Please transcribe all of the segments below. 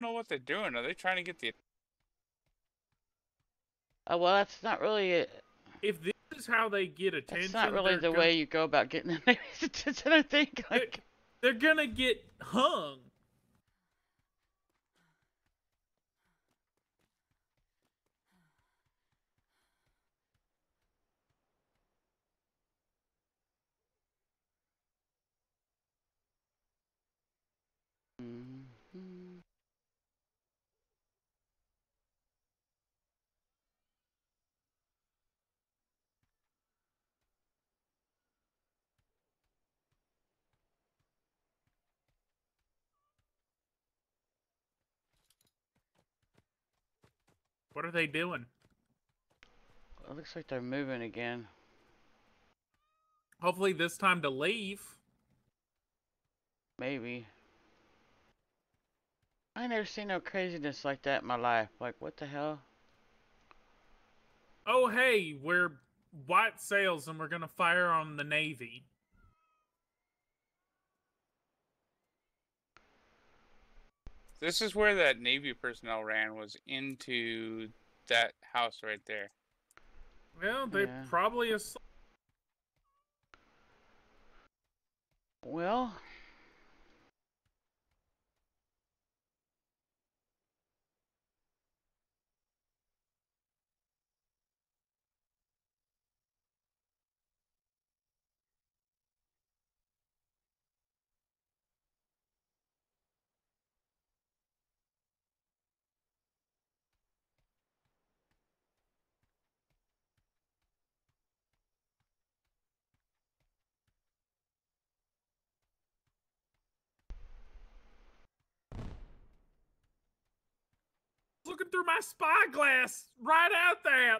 know what they're doing. Are they trying to get the? Oh well, that's not really it. If this is how they get That's not attention, really the way you go about getting the Navy's attention. I think. Like, they're gonna get hung. mm-hmm. What are they doing? It looks like they're moving again. Hopefully this time to leave. Maybe. I never seen no craziness like that in my life. Like, what the hell? Oh hey, we're white sails and we're gonna fire on the Navy. This is where that Navy personnel ran, was into that house right there. Well, they Yeah. probably Well. looking through my spyglass right out there.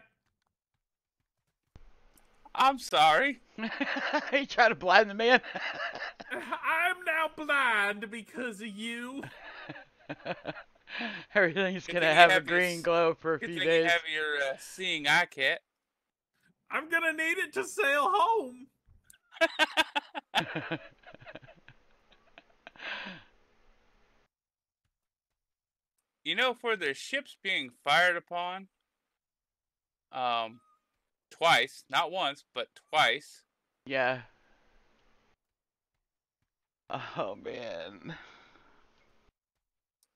I'm sorry. You try to blind the man. I'm now blind because of you. Everything's Good gonna thing you have a have your green glow for a Good few thing you days. have your seeing eye cat. I'm gonna need it to sail home. You know, for their ships being fired upon, twice, not once, but twice. Yeah. Oh man.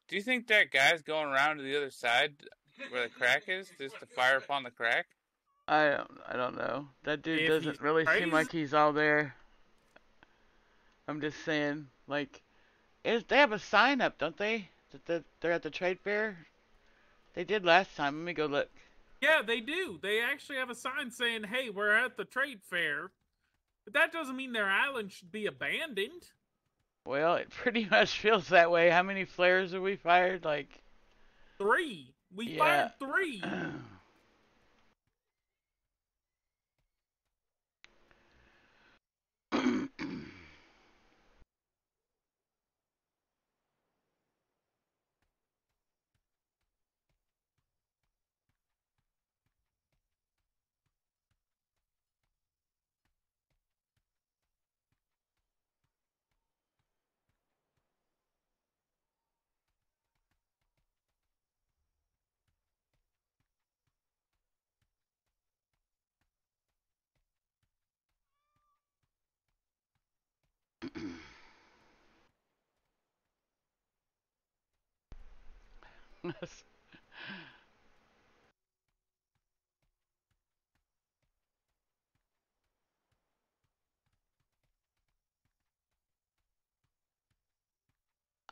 Do you think that guy's going around to the other side where the crack is, just to fire upon the crack? I don't know. That dude If he's doesn't really seem crazy, like he's all there. I'm just saying, like, they have a sign up, don't they? That they're at the trade fair. They did last time. Let me go look. yeah, they do. They actually have a sign saying, "Hey, we're at the trade fair." But that doesn't mean their island should be abandoned. Well, it pretty much feels that way. How many flares have we fired? Like, 3. We yeah. fired 3.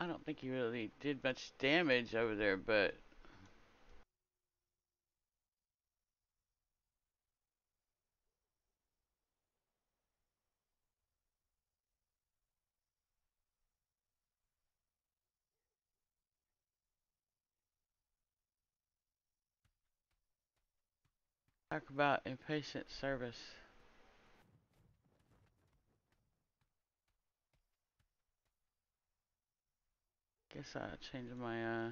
I don't think he really did much damage over there, but talk about impatient service. Guess I'll change my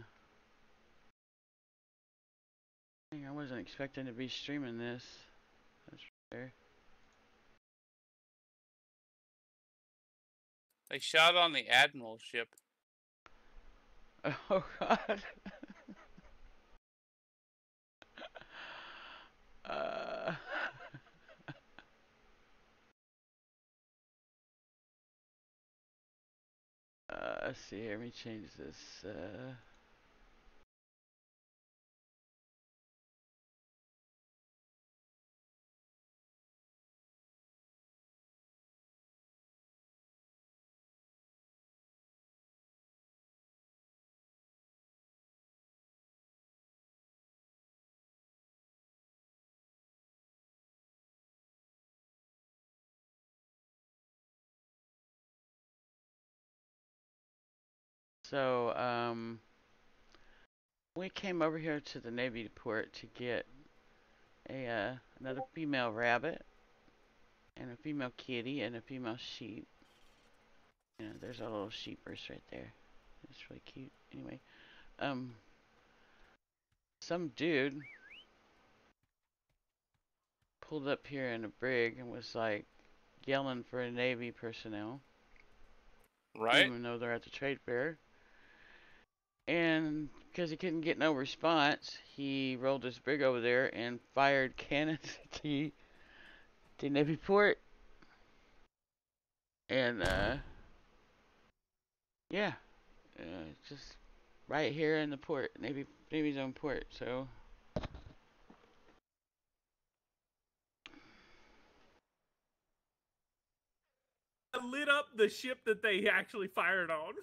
thing. I wasn't expecting to be streaming this. That's fair. They shot on the admiral ship. Oh God. uh, let's see here. Let me change this. So, we came over here to the Navy port to get another female rabbit and a female kitty and a female sheep. Yeah, there's a little sheepers right there. It's really cute. Anyway, some dude pulled up here in a brig and was like yelling for a Navy personnel, Right? even though they're at the trade fair. And because he couldn't get no response, he rolled his brig over there and fired cannons at the Navy port. And yeah, just right here in the port, Navy's own port. So Lit up the ship that they actually fired on.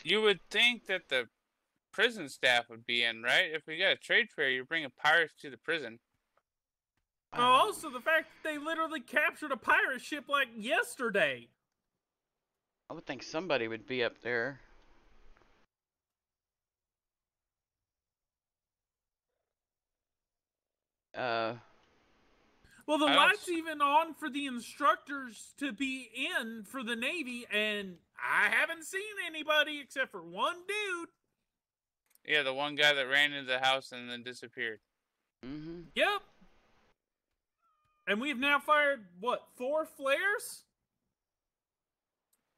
You would think that the prison staff would be in, right? If we got a trade fair, you're bringing pirates to the prison. Also, the fact that they literally captured a pirate ship like yesterday. I would think somebody would be up there. Well, the I don't light's even on for the instructors to be in for the Navy, and I haven't seen anybody except for one dude. Yeah, the one guy that ran into the house and then disappeared. Mm-hmm. Yep. And we've now fired, what, 4 flares?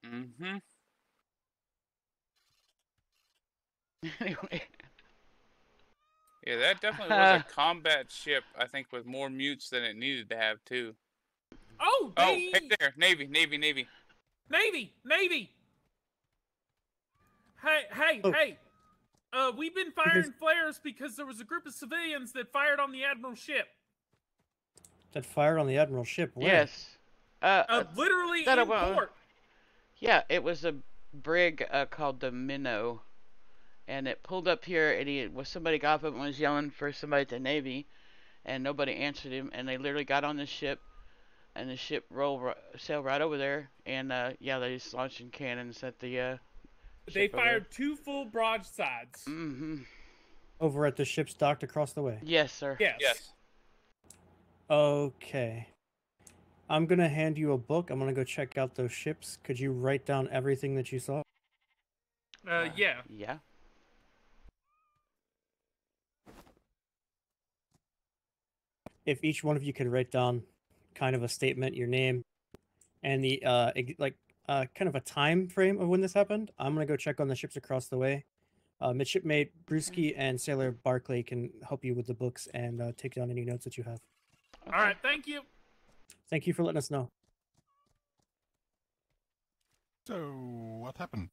Mm-hmm. Anyway. Yeah, that definitely was a combat ship, I think, with more mutes than it needed to have, too. Oh, hey there. Navy. Navy! Hey! We've been firing flares because there was a group of civilians that fired on the Admiral's ship. That fired on the Admiral's ship? Where? Yes. Literally in port. Yeah, it was a brig called the Minnow. And it pulled up here, and somebody got up and was yelling for somebody at the Navy, and nobody answered him. And they literally got on the ship, and the ship sailed right over there. And yeah, they just launching cannons at the. They fired 2 full broadsides. Mm-hmm. Over at the ship's docked across the way? Yes, sir. Yes. Okay. I'm gonna hand you a book. I'm gonna go check out those ships. Could you write down everything that you saw? Yeah. Yeah. If each one of you could write down kind of a statement, your name, and the kind of a time frame of when this happened, I'm gonna go check on the ships across the way. Midshipmate Brewski and Sailor Barclay can help you with the books and take down any notes that you have. Okay. All right, thank you. Thank you for letting us know. So, what happened?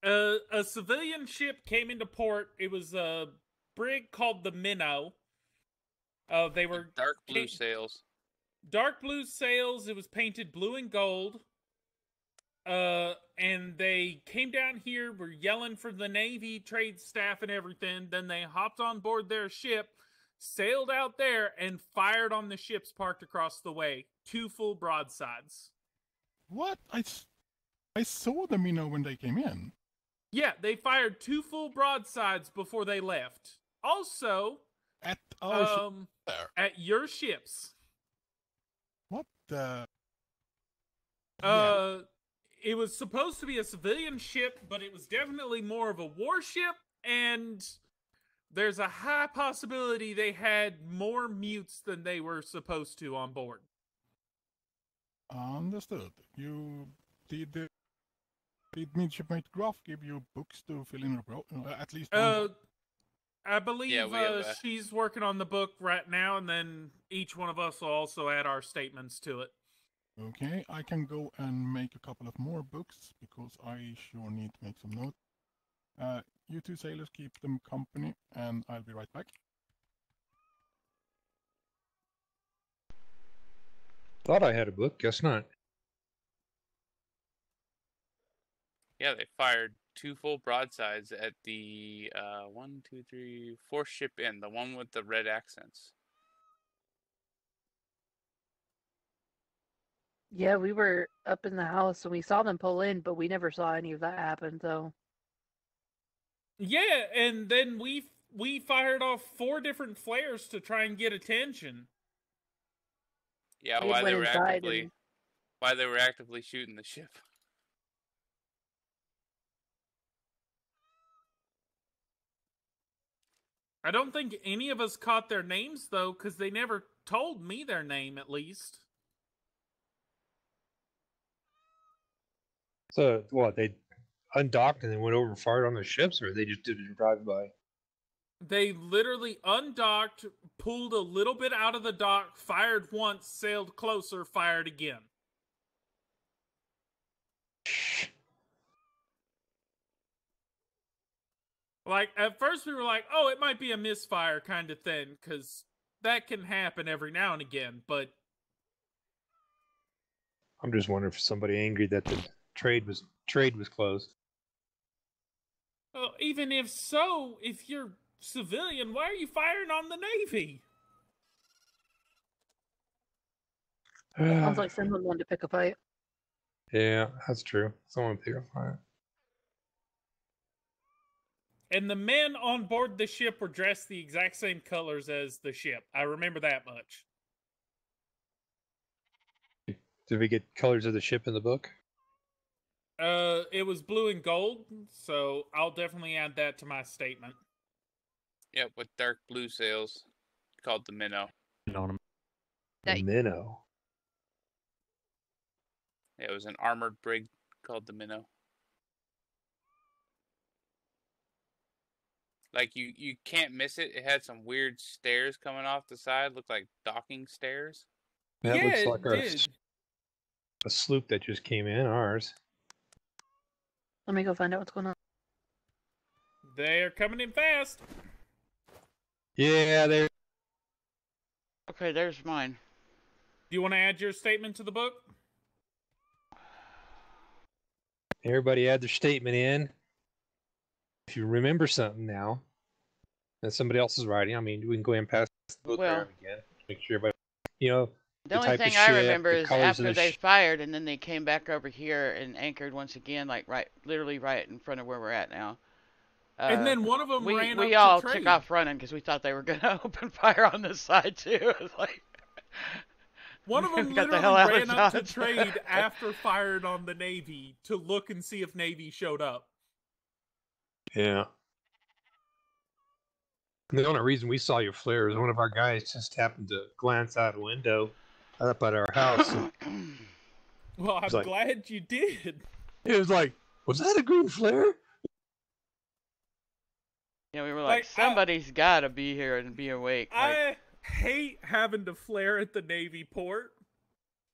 A civilian ship came into port. It was a brig called the Minnow. They were Dark blue sails. Dark blue sails. It was painted blue and gold. And they came down here, were yelling for the Navy trade staff and everything. Then they hopped on board their ship, sailed out there, and fired on the ships parked across the way. 2 full broadsides. What? I saw the Minnow when they came in. Yeah, they fired 2 full broadsides before they left. Also, At our ship there. at your ships. What the? It was supposed to be a civilian ship, but it was definitely more of a warship, and there's a high possibility they had more mutes than they were supposed to on board. Understood. Did Midshipmate Graf give you books to fill in at least one? I believe we have she's working on the book right now, and then each one of us will also add our statements to it. Okay, I can go and make a couple of more books because I sure need to make some notes. You two sailors keep them company, and I'll be right back. Thought I had a book, guess not. Yeah, they fired 2 full broadsides at the 1, 2, 3, 4th ship in, the one with the red accents. Yeah, we were up in the house and we saw them pull in, but we never saw any of that happen, so. Yeah, and then we fired off 4 different flares to try and get attention. Yeah, We while went they were inside and- actively shooting the ship. I don't think any of us caught their names, though, because they never told me their name, at least. So, what, they undocked and then went over and fired on the ships, or they just did it drive-by? They literally undocked, pulled a little bit out of the dock, fired once, sailed closer, fired again. Like, at first we were like, oh, it might be a misfire kind of thing, because that can happen every now and again, but... I'm just wondering if somebody angry that the trade was closed. Well, even if so, if you're civilian, why are you firing on the Navy? Sounds like someone wanted to pick a fight. Yeah, that's true. Someone pick a fight. And the men on board the ship were dressed the exact same colors as the ship. I remember that much. Did we get colors of the ship in the book? It was blue and gold, so I'll definitely add that to my statement. Yep, with dark blue sails, called the Minnow. The That- Minnow. Yeah, it was an armored brig called the Minnow. Like, you can't miss it. It had some weird stairs coming off the side, looked like docking stairs. That yeah, looks it like did. a sloop that just came in, ours. Let me go find out what's going on. They're coming in fast. Yeah, they're... Okay, there's mine. Do you want to add your statement to the book? Everybody add their statement in. If you remember something now that somebody else is writing, I mean, we can go ahead and pass the book Well- around again. Make sure everybody, you know, The only type of thing I ship, remember the is colors of after the they fired, and then they came back over here and anchored once again, like literally right in front of where we're at now. And then one of them ran up we all to trade. took off running because we thought they were gonna open fire on this side too. It was like One of them Got the literally hell out of ran up to Dodge. trade after fired on the Navy to look and see if Navy showed up. Yeah. The only reason we saw your flare is one of our guys just happened to glance out a window up at our house. And Well, I'm like- glad you did. it was like, was that a green flare? yeah, we were Like, like, somebody's gotta be here and be awake. Like, I hate having to flare at the Navy port.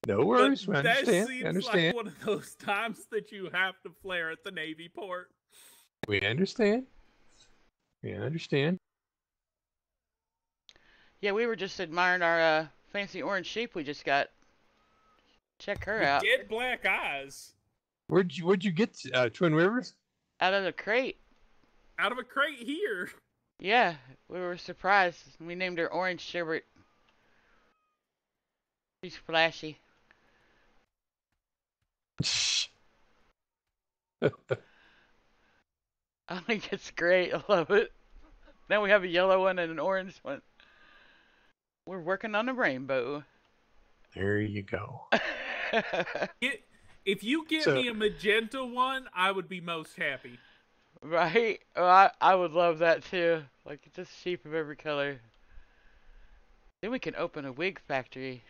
No worries. We But that understand. seems We understand. like one of those times that you have to flare at the Navy port. We understand. We understand. yeah, we were just admiring our fancy orange sheep we just got. Check her With out. dead black eyes. Where'd you get Twin Rivers? Out of the crate. Out of a crate here. Yeah, we were surprised. We named her Orange Sherbet. She's flashy. I think it's great. I love it. Now we have a yellow one and an orange one. We're working on a rainbow. There you go. If you get So- me a magenta one, I would be most happy. Right? Oh, I would love that too. Like, just sheep of every color. Then we can open a wig factory.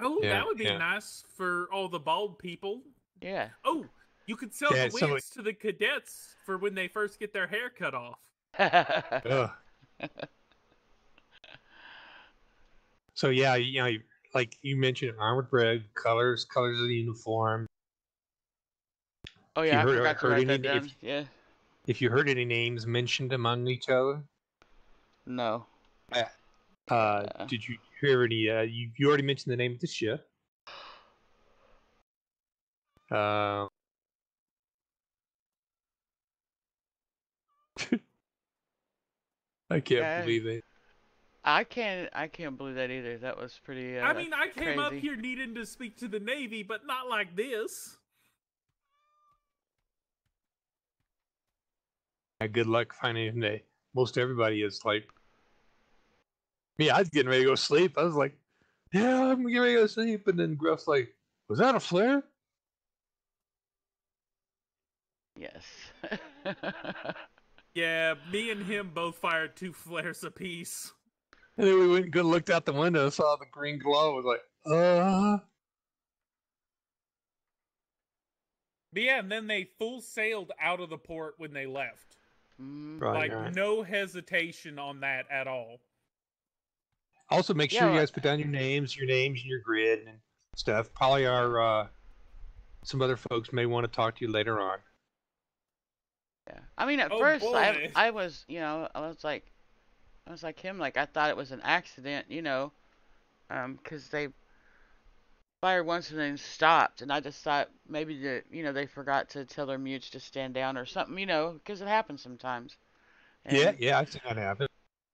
Oh, Yeah, that would be yeah. nice for all the bald people. Yeah. Oh, you could sell Yeah, the so- wigs to the cadets for when they first get their hair cut off. Ugh. So yeah, like you mentioned, armored brig, colors of the uniform. Oh If you yeah, I heard forgot to heard write any, that down. Yeah. if you heard any names mentioned among each other, No. did you hear any? You already mentioned the name of the ship. Uh, I can't Yeah. believe it. I can't believe that either. That was pretty I mean, I came up crazy. here needing to speak to the Navy, but not like this. Good luck finding a name. Most everybody is like me. I was getting ready to go sleep. I was like, yeah, I'm getting ready to go sleep, and then Gruff's like, was that a flare? Yes. Yeah, me and him both fired 2 flares apiece. And then we went and looked out the window and saw the green glow. I was like, But yeah, and then they full sailed out of the port when they left. Right, Like, no hesitation on that at all. Also, make sure Yeah, you guys put down your names and your grid and stuff. Probably our some other folks may want to talk to you later on. Yeah. I mean, at Oh, first, boy. I was, I was like him, like I thought it was an accident, because they fired once and then stopped, and I just thought maybe they forgot to tell their mutes to stand down or something, because it happens sometimes. And, Yeah, I've seen that happen.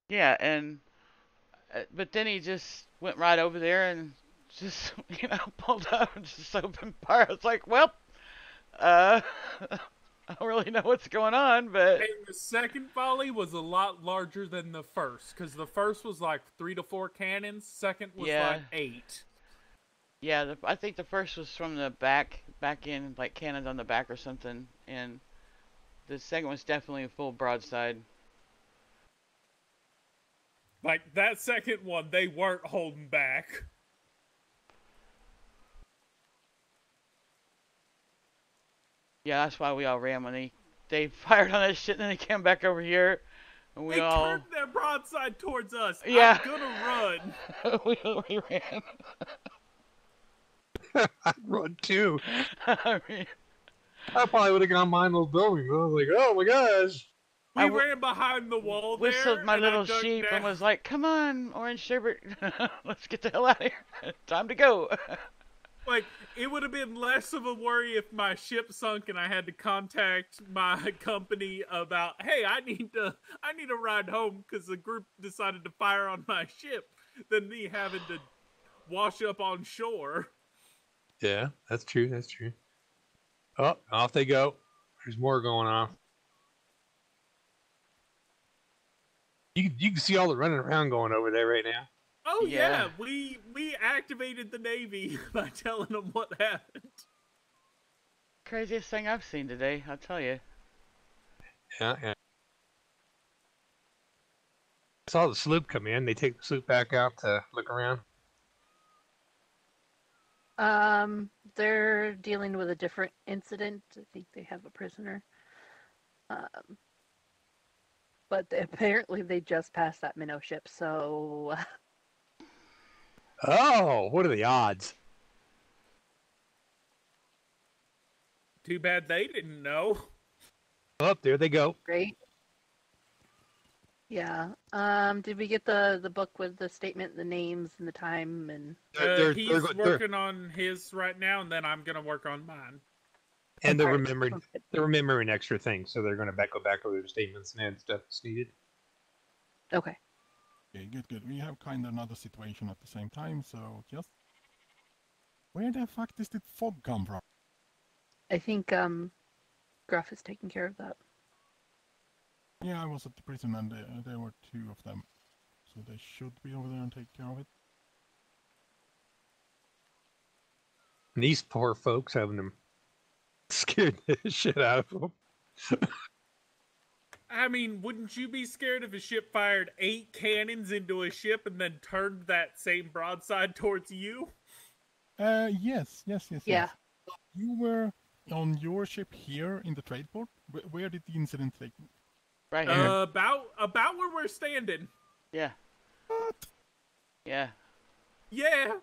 Yeah, and but then he just went right over there and just, pulled up and just opened fire. It's like, well, I don't really know what's going on, but And the second volley was a lot larger than the first, because the first was like 3 to 4 cannons, second was Yeah. like 8. yeah, I think the first was from the back end, like cannons on the back or something, and the second was definitely a full broadside. Like, that second one, they weren't holding back. Yeah, that's why we all ran when they fired on that shit, and then they came back over here, and we They all turned their broadside towards us. Yeah. I'm gonna run. we ran. I'd run too. I mean, I probably would have gone behind those buildings. I was like, oh my gosh. We ran behind the wall there. whistled my and I little dug sheep down. and was like, "Come on, Orange Sherbert, let's get the hell out of here. Time to go." Like, it would have been less of a worry if my ship sunk and I had to contact my company about, hey, I need to ride home because the group decided to fire on my ship, than me having to wash up on shore. Yeah, that's true. That's true. Oh, off they go. There's more going on. You can see all the running around going over there right now. Oh Yeah. yeah, we activated the Navy by telling them what happened. Craziest thing I've seen today, I'll tell you. Yeah. I saw the sloop come in. They take the sloop back out to look around. They're dealing with a different incident. I think they have a prisoner. But apparently they just passed that minnow ship, so Oh, what are the odds? Too bad they didn't know. Oh, there they go. great. Yeah. Did we get the book with the statement, the names, and the time, and He's working on his right now, and then I'm gonna work on mine. And they're Alright, remembering. sounds good. They're remembering extra things, so they're going to go back over their statements and add stuff that's needed. Okay. Okay, good. We have kind of another situation at the same time, so just... Where the fuck does the fog come from? I think Gruff is taking care of that. Yeah, I was at the prison and there were 2 of them. So they should be over there and take care of it. And these poor folks having them scared the shit out of them. I mean, wouldn't you be scared if a ship fired 8 cannons into a ship and then turned that same broadside towards you? Yes. Yeah. You were on your ship here in the trade port. Where did the incident take? Right here. About where we're standing. Yeah. What? Yeah. Yeah.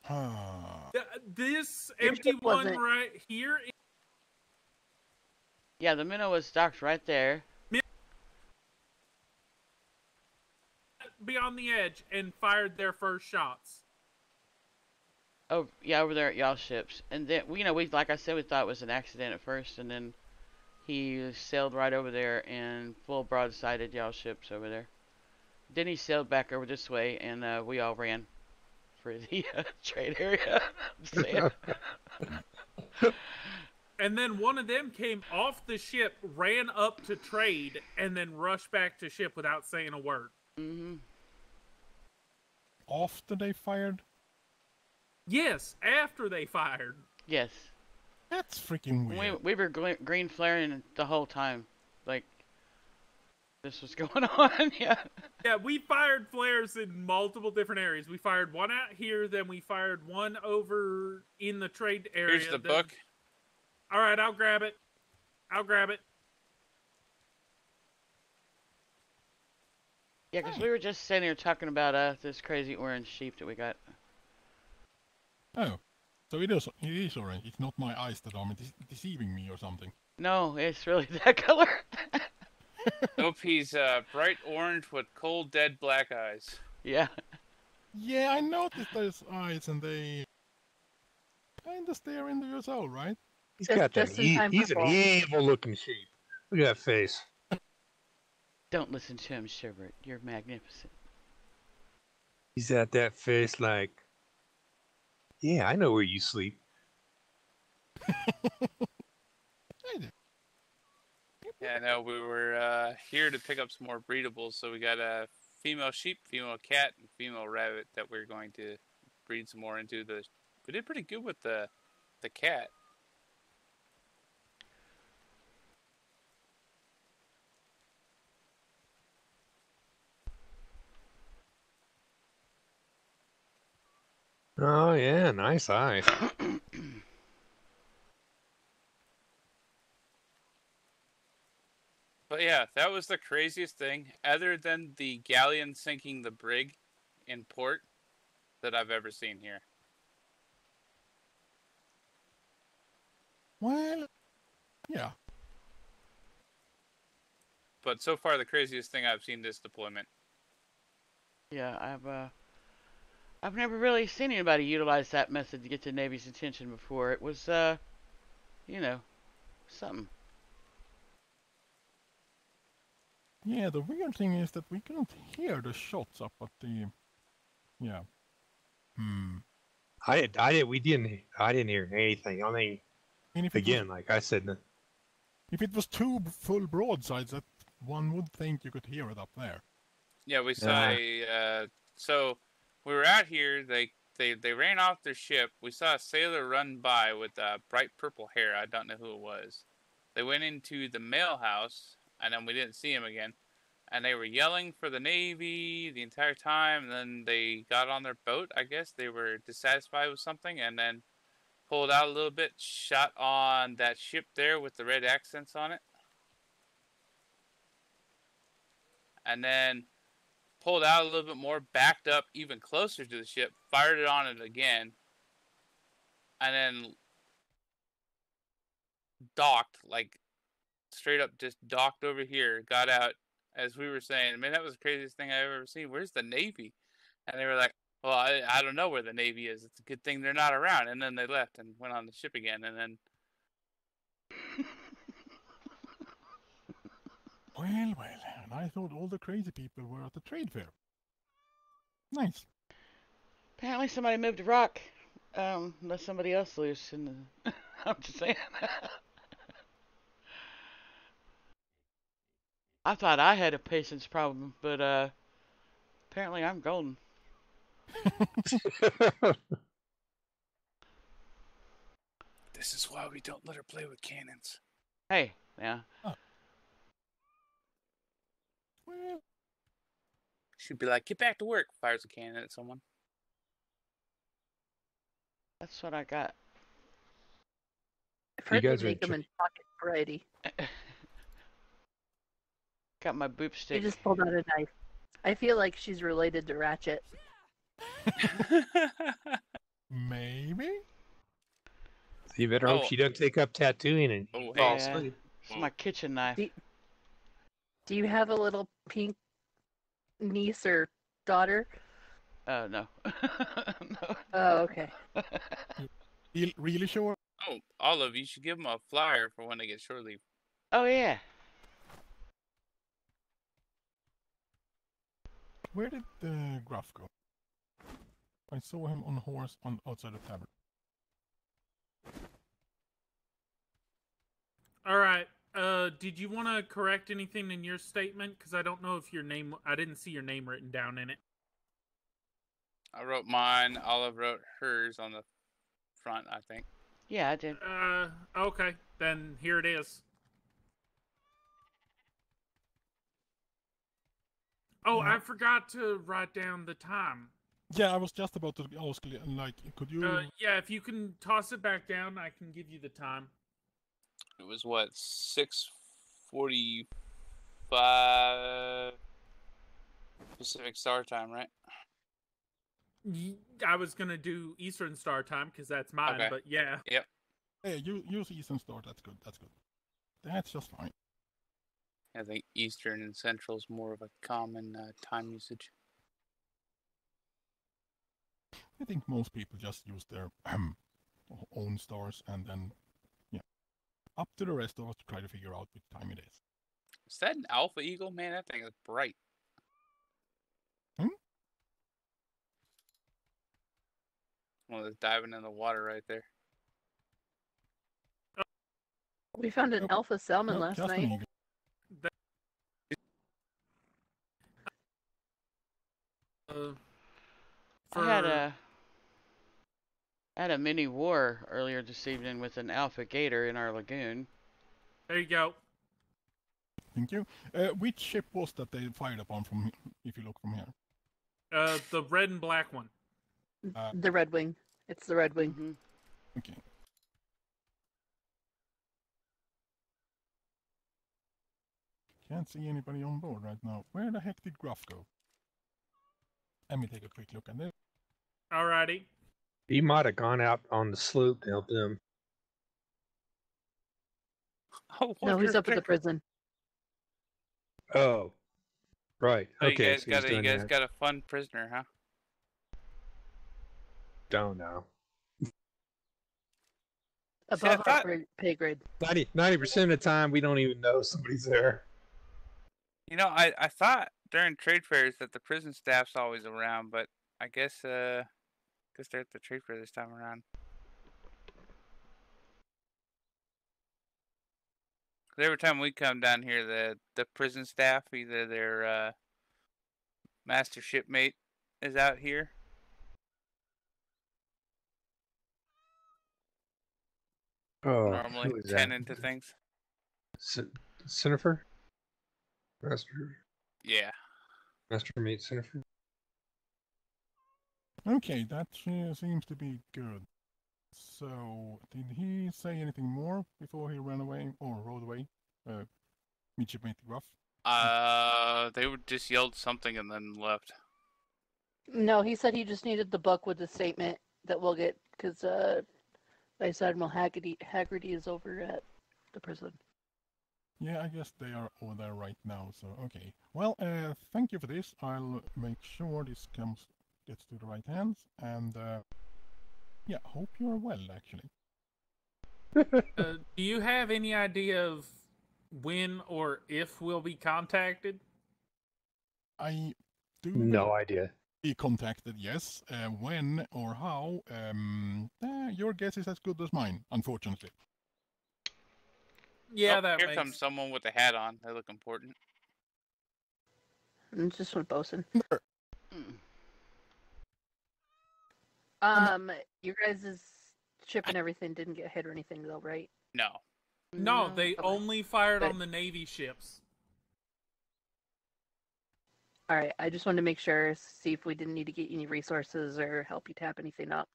Ah. This Your empty ship one wasn't- right here. Yeah, the minnow was docked right there. Beyond the edge and fired their first shots. Oh, yeah, over there at y'all ships. And then, we like I said, we thought it was an accident at first, and then he sailed right over there and full broadsided y'all ships over there. Then he sailed back over this way, and we all ran for the trade area. I'm saying. And then one of them came off the ship, ran up to trade, and then rushed back to ship without saying a word. Mm-hmm. After they fired? Yes, after they fired. Yes. That's freaking weird. We were green flaring the whole time. Like, this was going on, yeah. Yeah, we fired flares in multiple different areas. We fired one out here, then we fired one over in the trade area. Here's the then... book. All right, I'll grab it. Yeah, because we were just sitting here talking about this crazy orange sheep that we got. Oh. So it is orange. It's not my eyes that are deceiving me or something. No, it's really that color. Nope, he's bright orange with cold, dead black eyes. Yeah. Yeah, I noticed those eyes and they kinda stare into your soul, right? He's got that. Just in time He's for an fall. evil-looking sheep. Look at that face. Don't listen to him, Sherbert. You're magnificent. He's at that face like, yeah, I know where you sleep. Yeah, no, we were here to pick up some more breedables, so we got a female sheep, female cat, and female rabbit that we're going to breed some more into. We did pretty good with the cat. Oh yeah, nice eyes. But yeah, that was the craziest thing, other than the galleon sinking the brig in port, that I've ever seen here. Well, yeah. But so far, the craziest thing I've seen this deployment. Yeah, I've never really seen anybody utilize that method to get the Navy's attention before. It was, something. Yeah, the weird thing is that we couldn't hear the shots up at the... Yeah. I didn't hear anything. I mean, And if again, like I said, if it was two full broadsides, that one would think you could hear it up there. Yeah, we saw so we were out here. They ran off their ship. We saw a sailor run by with bright purple hair. I don't know who it was. They went into the mail house, and then we didn't see him again. And they were yelling for the Navy the entire time. And then they got on their boat. I guess they were dissatisfied with something, and then pulled out a little bit, shot on that ship there with the red accents on it, and then pulled out a little bit more, backed up even closer to the ship, fired it on it again, and then docked, like straight up just docked over here, got out, as we were saying, man, that was the craziest thing I've ever seen. Where's the Navy? And they were like, well, I don't know where the Navy is. It's a good thing they're not around. And then they left and went on the ship again. And then... Well, and I thought all the crazy people were at the trade fair. Nice. Apparently somebody moved a rock. Let somebody else loose in the... I'm just saying. I thought I had a patience problem, but apparently I'm golden. This is why we don't let her play with cannons. Hey, yeah. Oh. Well, She'd be like, get back to work. Fires a cannon at someone. That's what I got. I've heard they guys are make them in pocket variety. Got my boop She stick. just pulled out a knife. I feel like she's related to Ratchet. Maybe? So you better hope Oh. she doesn't take up tattooing and Oh, fall hey. asleep. It's my kitchen knife. Do you have a little pink niece or daughter? Oh, no. No. Oh, okay. Really sure? Oh, Olive, you should give them a flyer for when they get shore leave. Oh, yeah. Where did Gruff go? I saw him on a horse outside the tavern. All right. Did you want to correct anything in your statement? Because I don't know if your name. I didn't see your name written down in it. I wrote mine. Olive wrote hers on the front, I think. Yeah, I did. Okay. Then here it is. Oh, I forgot to write down the time. Yeah, I was just about to ask, like, could you... Mm. If you can toss it back down, I can give you the time. It was what, 6:45 Pacific Star Time, right? I was gonna do Eastern Star Time because that's mine, Okay. but yeah. Yep. Hey, use Eastern Star, that's good, that's good. That's just fine. I think Eastern and Central is more of a common time usage. I think most people just use their own stars and then, yeah. Up to the rest of us to try to figure out which time it is. Is that an Alpha Eagle? Man, that thing is bright. Hmm? One that's diving in the water right there. We found an alpha salmon No, last just an night. eagle. I had a mini war earlier this evening with an alpha gator in our lagoon. There you go. Thank you. Which ship was that they fired upon from, if you look from here? The red and black one. The Red Wing. It's the Red Wing. Mm-hmm. Okay. Can't see anybody on board right now. Where the heck did Gruff go? Let me take a quick look at this. Alrighty. He might have gone out on the sloop to help them. Oh, No, he's up at the prison. Oh, right. So Okay. you so guys, he's doing that. got a fun prisoner, huh? Don't know. Above thought- our pay grade. 90% of the time, we don't even know somebody's there. You know, I thought during trade fairs that the prison staff's always around, but I guess they're at the trade fair this time around. 'Cause every time we come down here, the prison staff, either their master shipmate is out here. Oh, Normally who is tending that? to things. Cinnifer? Master Mate Cinnifer? Okay, that seems to be good. So, did he say anything more before he ran away or rode away? Midshipmate Gruff? They were just yelled something and then left. No, he said he just needed the book with the statement that we'll get because Vice Admiral Haggerty is over at the prison. Yeah, I guess they are over there right now, so okay. Well, thank you for this. I'll make sure this gets to the right hands, and yeah, hope you're well, actually. Do you have any idea of when or if we'll be contacted? I do No idea. be contacted, yes. When or how, your guess is as good as mine, unfortunately. Yeah, Oh, that here makes comes someone with a hat on. They look important. And just went bosun. Mm. Your guys' ship and everything didn't get hit or anything though, right? No. No, they Okay. only fired Good. on the Navy ships. All right, I just wanted to make sure, see if we didn't need to get any resources or help you tap anything up.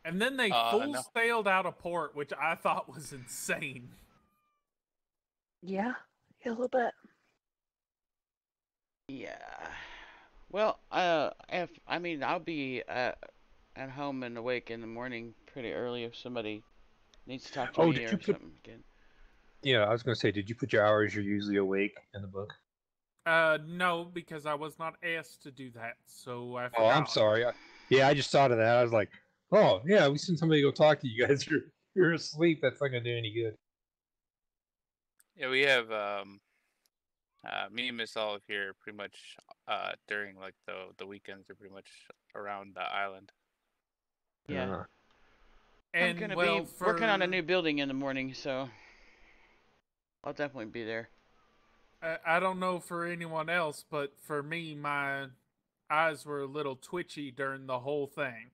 And then they full sailed out of port, which I thought was insane. Yeah, a little bit. Yeah. Well, I'll be at home and awake in the morning pretty early if somebody needs to talk to me or something again. Yeah, I was gonna say, did you put your hours you're usually awake in the book? No, because I was not asked to do that, so I forgot. Oh, I'm sorry. I just thought of that. I was like, oh yeah, we sent somebody to go talk to you guys. You're asleep. That's not gonna do any good. Yeah, we have me and Miss Olive here pretty much during like the weekends are pretty much around the island. Yeah. And I'm gonna be working on a new building in the morning, so I'll definitely be there. I don't know for anyone else, but for me, my eyes were a little twitchy during the whole thing.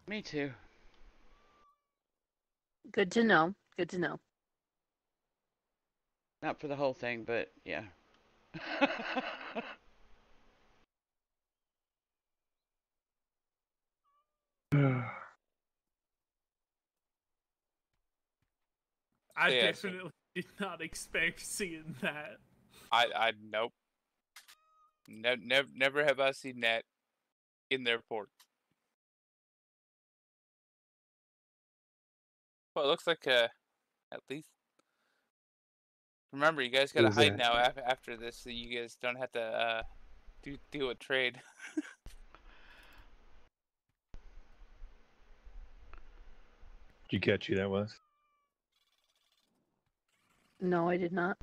Me too. Good to know. Good to know. Not for the whole thing, but yeah. I definitely did not expect seeing that. I nope. Never have I seen that in their port. Well, it looks like at least. Remember, you guys gotta hide now after this, so you guys don't have to deal with trade. Did you catch who that was? No, I did not.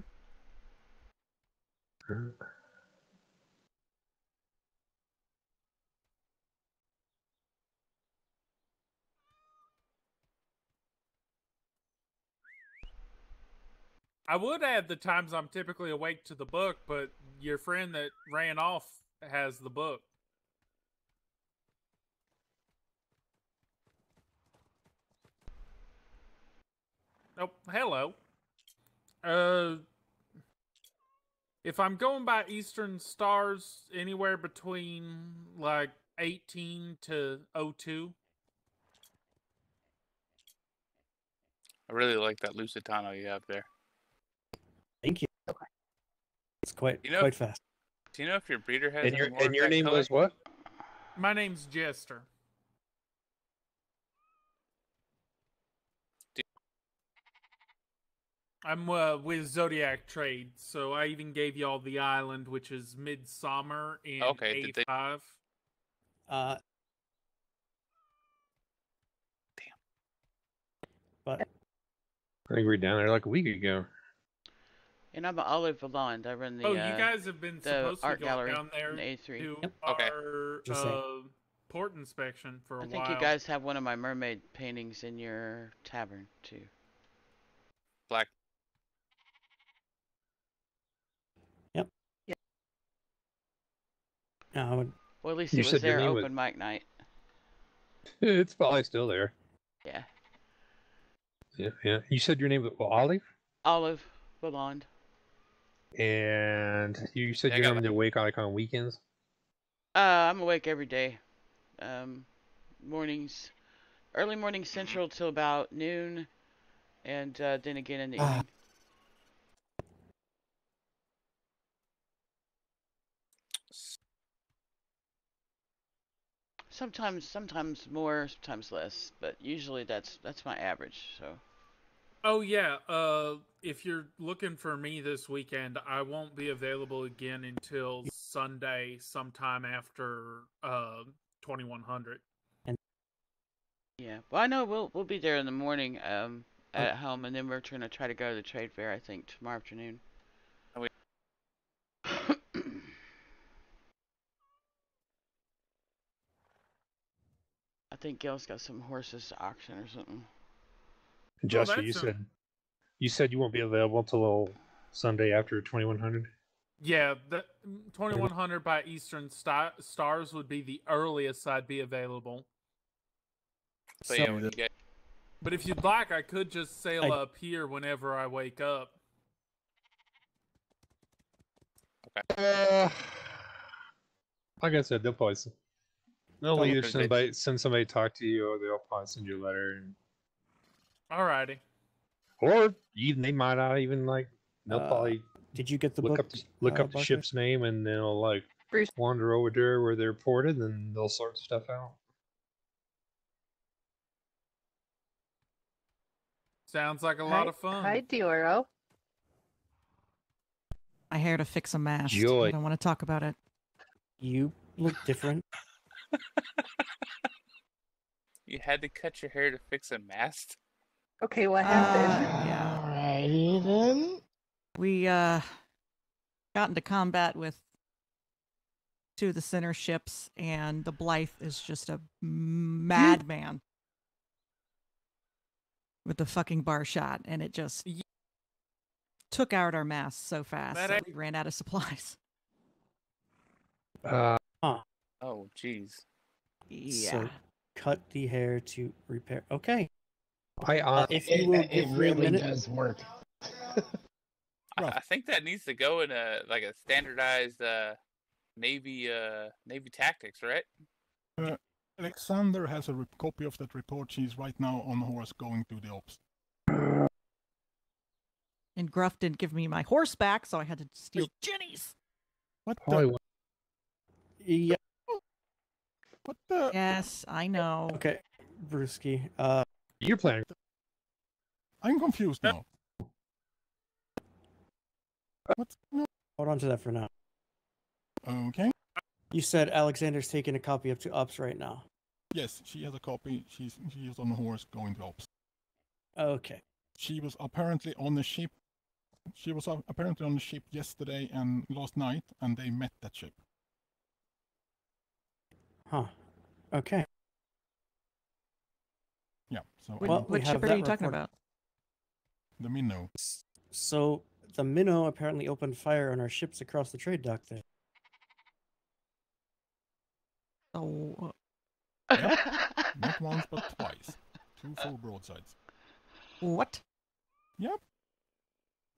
I would add the times I'm typically awake to the book, but your friend that ran off has the book. Oh, hello. If I'm going by Eastern stars, anywhere between like 18 to 02. I really like that Lusitano you have there. Thank you. Okay. It's quite fast. Do you know if your breeder has And any more your name color? was what? My name's Jester. I'm with Zodiac Trade, so I even gave y'all the island, which is Midsummer in A5. But I think we were down there like a week ago. And I'm Olive Valond. I run the you guys have been supposed to go down there A3. to Yep. our port inspection for a while. I think you guys have one of my mermaid paintings in your tavern, too. Black. Yep. Yep. Well, at least it was there open mic night. It's probably still there. Yeah. Yeah. You said your name was Olive? Olive Valond. And you said you're normally awake on weekends? I'm awake every day. Mornings, early morning central till about noon, and then again in the evening. Sometimes more, sometimes less, but usually that's my average. So. Oh yeah, if you're looking for me this weekend, I won't be available again until Sunday, sometime after 2100. Yeah, well I know we'll be there in the morning at home, and then we're trying to go to the trade fair. I think tomorrow afternoon. I think Gail's got some horses to auction or something. Jester, you said you won't be available until Sunday after 2100. Yeah, the 2100 by Eastern stars would be the earliest I'd be available. But if you'd like, I could just sail up here whenever I wake up. Okay. Like I said, they'll probably. They'll Don't- either send somebody to talk to you, or they'll probably send you a letter, Alrighty. or even they might not even like. They'll probably Did you get the look book? up the Barker? ship's name, and they'll like Bruce. wander over there where they're ported, and they'll sort stuff out. Sounds like a lot of fun. Hi, Dioro. I hired to fix a mast. Joy. I don't want to talk about it. You look different. You had to cut your hair to fix a mast? Okay, what happened? Yeah. Alrighty then. We got into combat with 2 of the center ships, and the Blythe is just a madman with the fucking bar shot, and it just took out our masts so fast that we ran out of supplies. Oh, jeez. Yeah. So cut the hair to repair. Okay. I If you will It give me a really minute. does work. I think that needs to go in a standardized Navy tactics, right? Alexander has a copy of that report. She's right now on horse going to the ops. And Gruff didn't give me my horse back, so I had to steal Jenny's. What probably the? Yeah. What the? Yes, I know. Okay, Brewski. you're playing. I'm confused now. What's no? Hold on to that for now. Okay. You said Alexander's taking a copy up to ops right now. Yes, she has a copy. She is on a horse going to ops. Okay. She was apparently on the ship. She was apparently on the ship yesterday and last night, and they met that ship. Huh. Okay. Yeah. So Well, we What have ship are that you talking report. about? the minnow. So the minnow apparently opened fire on our ships across the trade dock there. Oh, Not once, but twice. 2 full broadsides. what? Yep.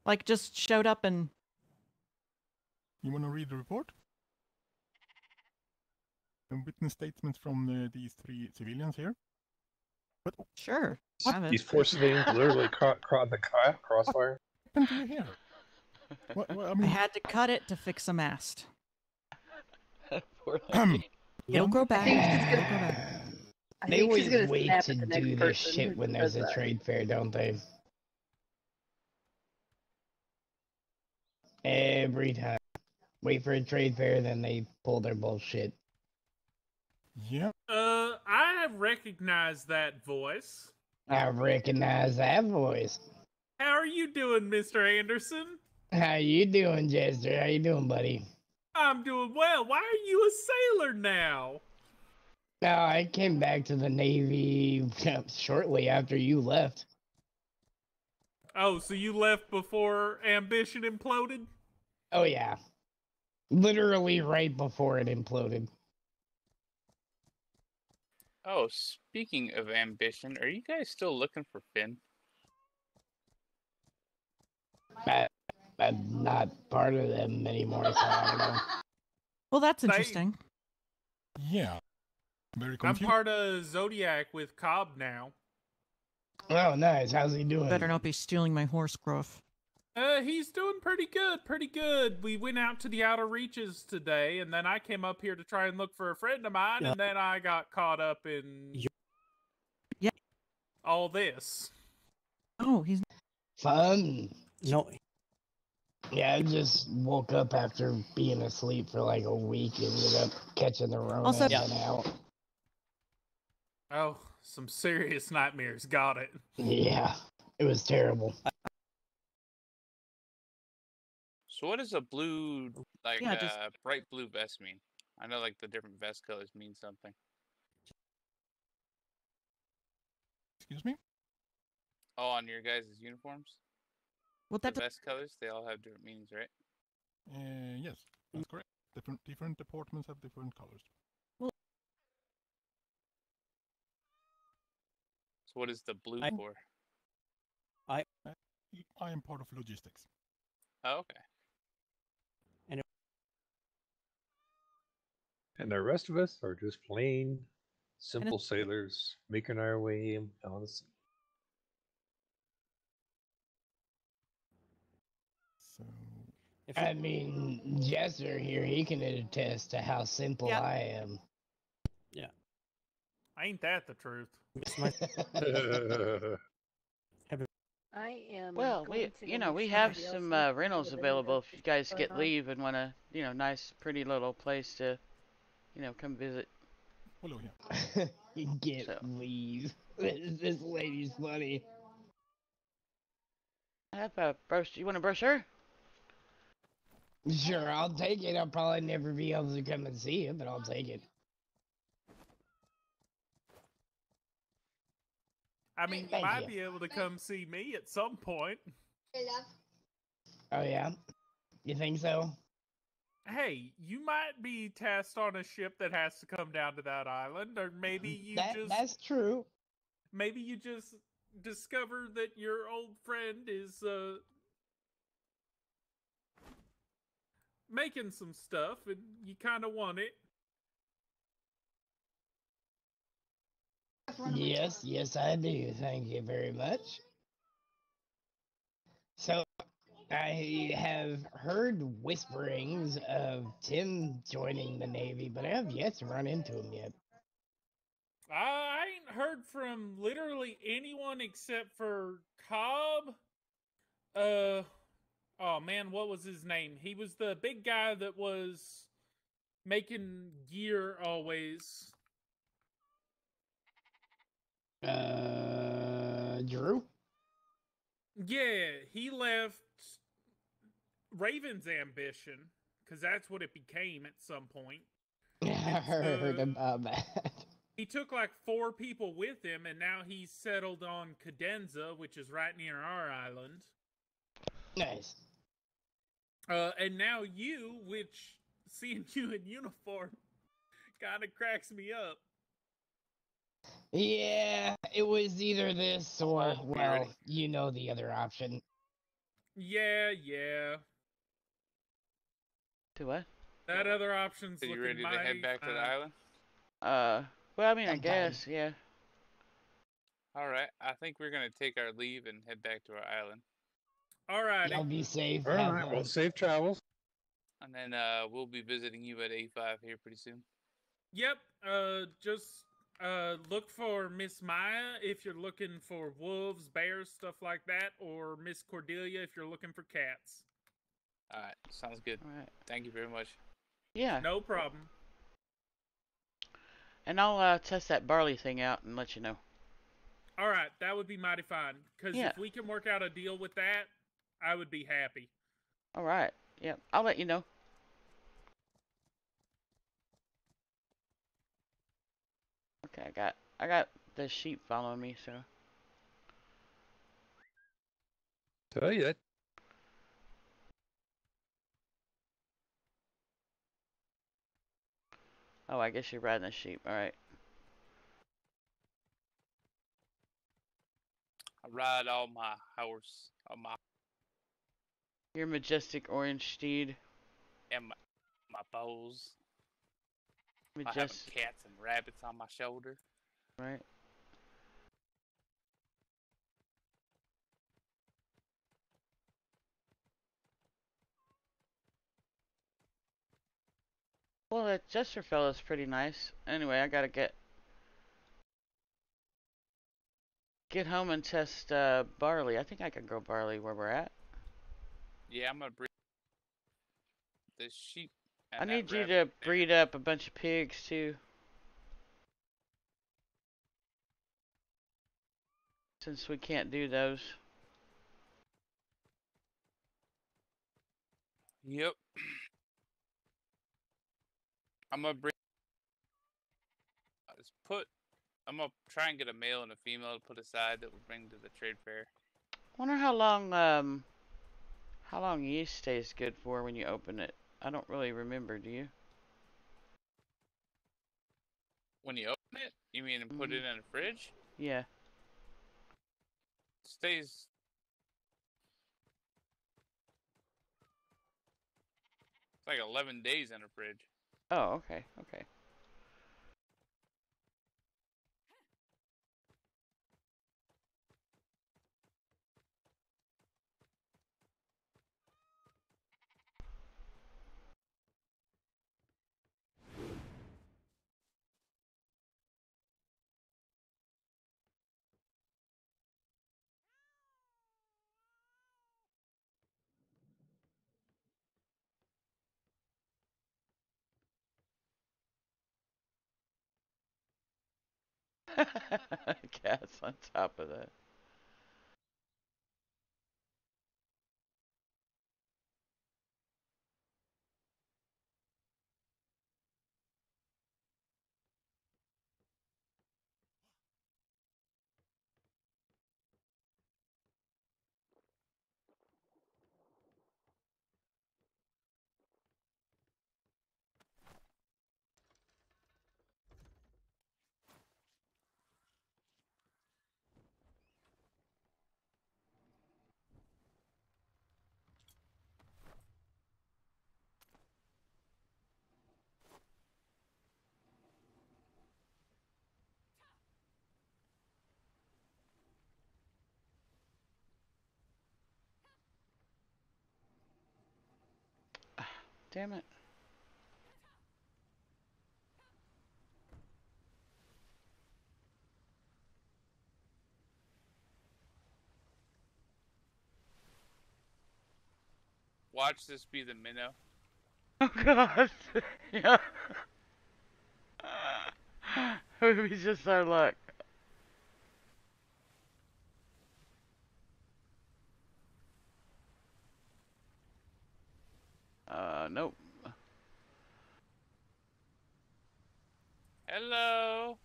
Like, just showed up and... You want to read the report? And witness statements from these 3 civilians here. But what Sure. have it. These forces literally caught the crossfire. happened to your hair? What, I I mean, had to cut it to fix a mast. Poor lady. It'll grow back. think she's It'll gonna- grow back. I They think she's always gonna wait snap to at the next do this person shit who when there's does a that. trade fair, don't they? Every time. Wait for a trade fair, then they pull their bullshit. yeah. I recognize that voice. I recognize that voice. How are you doing, Mr. Anderson? How you doing, Jester? How you doing, buddy? I'm doing well. Why are you a sailor now? Oh, I came back to the Navy shortly after you left. Oh, so you left before Ambition imploded? Oh, yeah. Literally right before it imploded. Oh, speaking of ambition, are you guys still looking for Finn? I'm not part of them anymore, so I don't know. Well, that's They- interesting. Yeah. Very I'm confused. part of Zodiac with Cobb now. Oh, nice. How's he doing? Better not be stealing my horse, Gruff. He's doing pretty good. We went out to the outer reaches today, and then I came up here to try and look for a friend of mine, Yeah. and then I got caught up in Yeah. all this. Oh, he's... Fun. No, Yeah, I just woke up after being asleep for like a week and ended up catching the Rona Also- and then out. Oh, some serious nightmares. Got it. Yeah, it was terrible. So what does a blue, Yeah, just- bright blue vest mean? I know the different vest colors mean something. Excuse me? Oh, on your guys' uniforms? Well, The that... vest colors, they all have different meanings, right? Yes, that's correct. Different departments have different colors. So what is the blue I- for? I am part of logistics. Oh, okay. And the rest of us are just plain, simple sailors making our way on the sea. So, If I mean, Jester here, he can attest to how simple Yeah. I am. Ain't that the truth? it's my I am. Well, going to we go make we sure have nobody else some needs to rentals have any of available that if you shit guys going get on. leave and want a nice, pretty little place to come visit. hello here. Get So. leave. This lady's funny. I have a brochure. You want a brochure? Sure, I'll take it. I'll probably never be able to come and see it, but I'll take it. I mean, you Thank might you. be able to come see me at some point. Oh, yeah? You think so? Hey, you might be tasked on a ship that has to come down to that island, or maybe you That's true. maybe you just discover that your old friend is making some stuff and you kind of want it. Yes, I do. Thank you very much. So, I have heard whisperings of Tim joining the Navy, but I have yet to run into him yet. I ain't heard from literally anyone except for Cobb. Oh man, what was his name? He was the big guy that was making gear always. Drew? Yeah, he left Raven's ambition, because that's what it became at some point. I heard about that. He took like 4 people with him, and now he's settled on Cadenza, which is right near our island. Nice. And now you, which seeing you in uniform kind of cracks me up. Yeah, it was either this or, Oh, well, ready. you know the other option. Yeah. Do what? That other option's Are you looking ready to head mighty back to the fine. island? Well, I mean, I Sometime. guess, yeah. All right. I think we're gonna take our leave and head back to our island, Alrighty. Y'all be safe. All Have right, fun. well, safe travels. and then we'll be visiting you at A5 here pretty soon. Yep. Just look for Miss Maya if you're looking for wolves, bears, stuff like that, or Miss Cordelia if you're looking for cats. All right. Sounds good. All right. Thank you very much. Yeah. No problem. And I'll test that barley thing out and let you know. All right, that would be mighty fine. Because Yeah. if we can work out a deal with that, I would be happy. All right. Yep. I'll let you know. Okay, I got the sheep following me, so. Tell you that. Oh, I guess you're riding a sheep. All right. I ride on my horse, on my Your majestic orange steed. and my bows. I have Majestic. cats and rabbits on my shoulder. Right. Well, that Jester fella's pretty nice. Anyway, I gotta get home and test barley. I think I can grow barley where we're at. Yeah, I'm gonna breed the sheep. And I that need you rabbit to there. breed up a bunch of pigs too. Since we can't do those. Yep. I'm gonna bring. I'm gonna try and get a male and a female to put aside that we'll bring to the trade fair. Wonder how long yeast stays good for when you open it. I don't really remember. Do you? When you open it, you mean put it in a fridge? Yeah. Stays. It's like 11 days in a fridge. Oh, okay, okay. Cats on top of that. Damn it. Watch this be the minnow. Oh god. Yeah. It would be just our luck. Nope. Hello.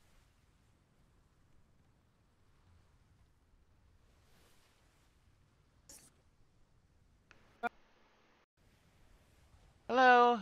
Hello.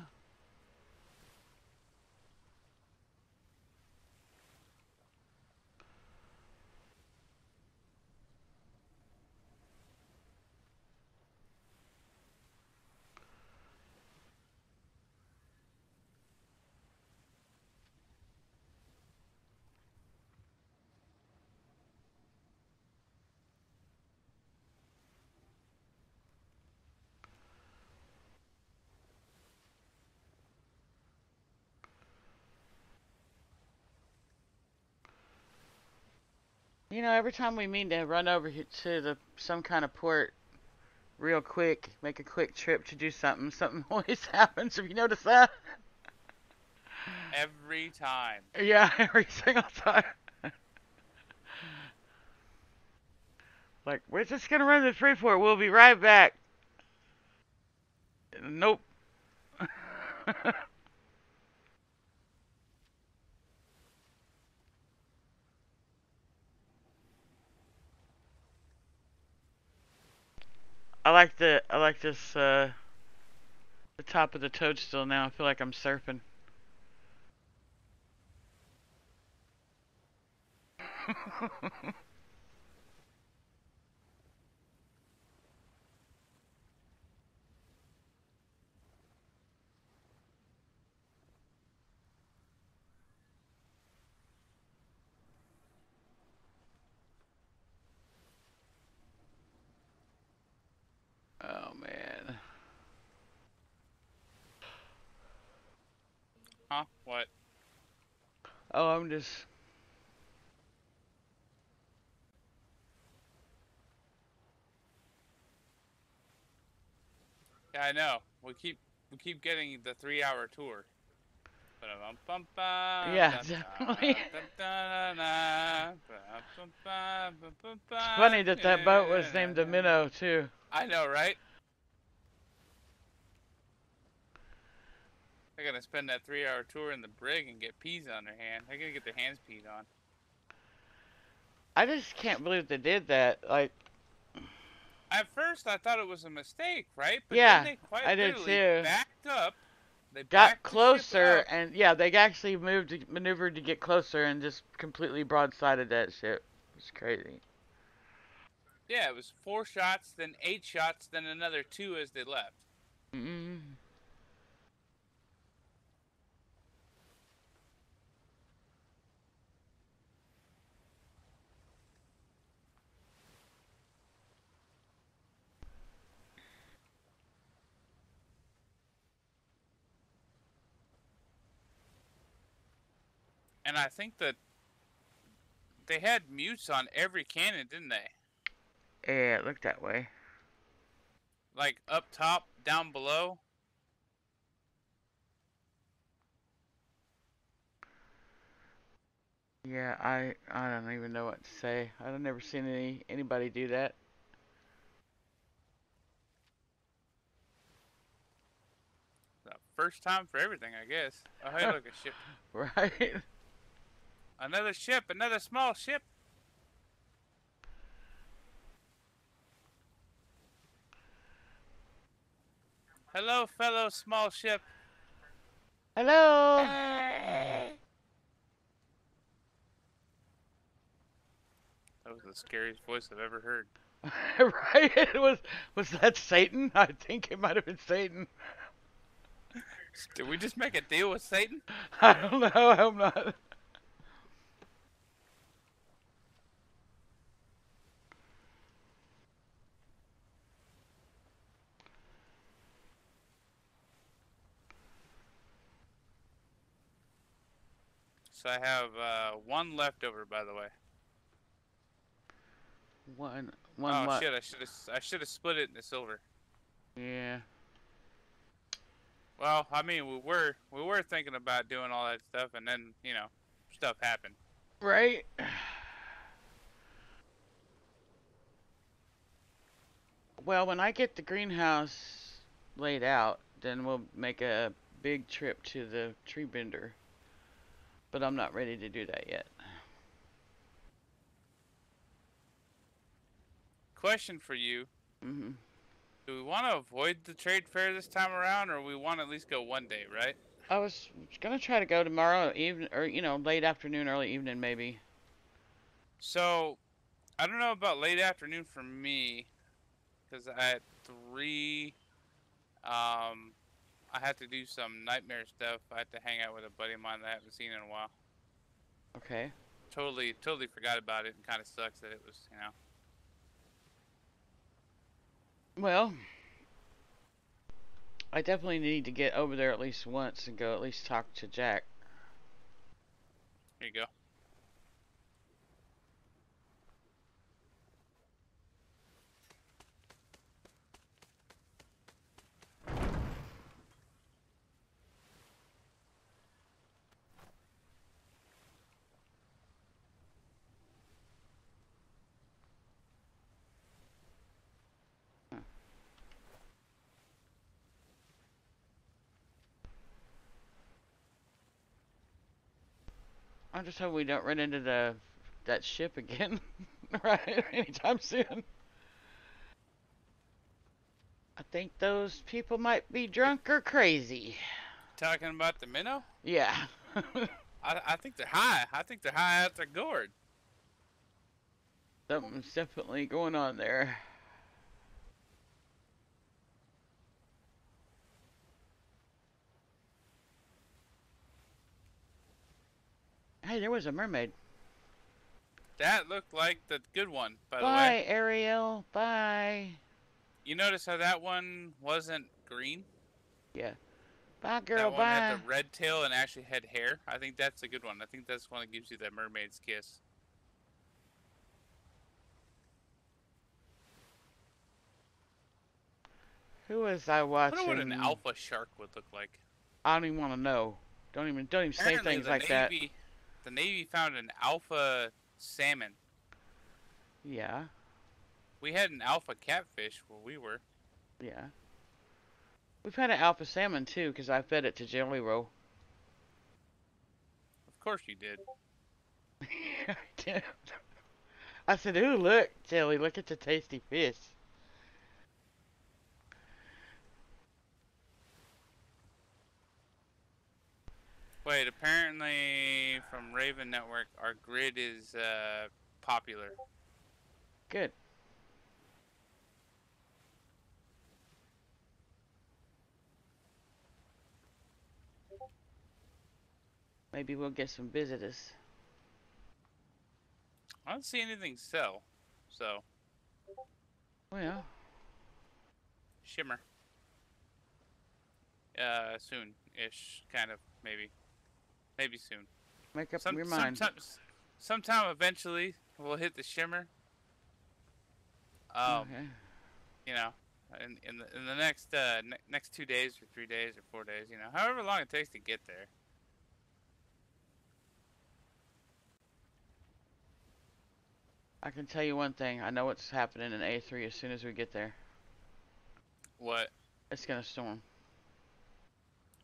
You know, every time we mean to run over here to some kind of port real quick, make a quick trip to do something, something always happens. Have you noticed that? Every time. Yeah, every single time. Like, we're just gonna run the free port. We'll be right back. Nope. I like this the top of the toadstool now. I feel like I'm surfing. Oh man. Huh? What? Oh, I'm just Yeah, I know. We keep getting the 3-hour tour. yeah, definitely. It's funny that that boat was named the Minnow too. I know, right? They're gonna spend that 3-hour tour in the brig and get peas on their hand. They're gonna get their hands peed on. I just can't believe they did that. Like, At first, I thought it was a mistake, right? But yeah, then they quite I did literally too. backed up. They Got backed the ship closer, up. and yeah, they actually maneuvered to get closer, and just completely broadsided that ship. It's crazy. Yeah, it was 4 shots, then 8 shots, then another 2 as they left. Mm. And I think that they had mutes on every cannon, didn't they? Yeah, it looked that way. Like up top, down below. Yeah, I don't even know what to say. I've never seen anybody do that. The first time for everything, I guess. Oh, hey, look, a ship. Right? Another ship, another small ship. Hello, fellow small ship. Hello. That was the scariest voice I've ever heard. Right? Was that Satan? I think it might have been Satan. Did we just make a deal with Satan? I don't know. I hope not. So I have one left over, by the way. One Oh what? shit! I should have split it into silver. Yeah. Well, I mean, we were thinking about doing all that stuff, and then stuff happened. Right? Well, when I get the greenhouse laid out, then we'll make a big trip to the tree bender. But I'm not ready to do that yet. Question for you. Hmm. Do we want to avoid the trade fair this time around, or we want to at least go one day, right? I was gonna try to go tomorrow evening, or late afternoon, early evening, maybe. So, I don't know about late afternoon for me, because at 3, I had to do some nightmare stuff. I had to hang out with a buddy of mine that I haven't seen in a while. Okay. Totally forgot about it, and kind of sucks that it was, Well, I definitely need to get over there at least once and go at least talk to Jack. Here you go. I'm just hoping we don't run into that ship again, right? Anytime soon. I think those people might be drunk or crazy. Talking about the minnow? Yeah. I think they're high. I think they're high out their gourd. Something's definitely going on there. Hey, there was a mermaid. That looked like the good one, by the Bye, way. Ariel. Bye. You notice how that one wasn't green? Yeah. Bye, girl. That one Bye. had the red tail and actually had hair. I think that's a good one. I think that's one that gives you that mermaid's kiss. Who was I I watching? wonder what an alpha shark would look like. I don't even want to know. Don't even say Apparently things like that. The Navy found an alpha salmon. Yeah. We had an alpha catfish where we were. Yeah. We've had an alpha salmon too, because I fed it to Jelly Roll. Of course you did. I did. I said, "Ooh, look, Jelly, look at the tasty fish." Wait, apparently from Raven Network, our grid is popular. Good. Maybe we'll get some visitors. I don't see anything sell, so. Well. Shimmer. Soon-ish, kind of, maybe. Maybe soon. Make up your mind. Sometime eventually we'll hit the shimmer. Okay. You know, in the next next 2 days or 3 days or 4 days, you know, however long it takes to get there. I can tell you one thing. I know what's happening in A3 as soon as we get there. What? It's gonna storm.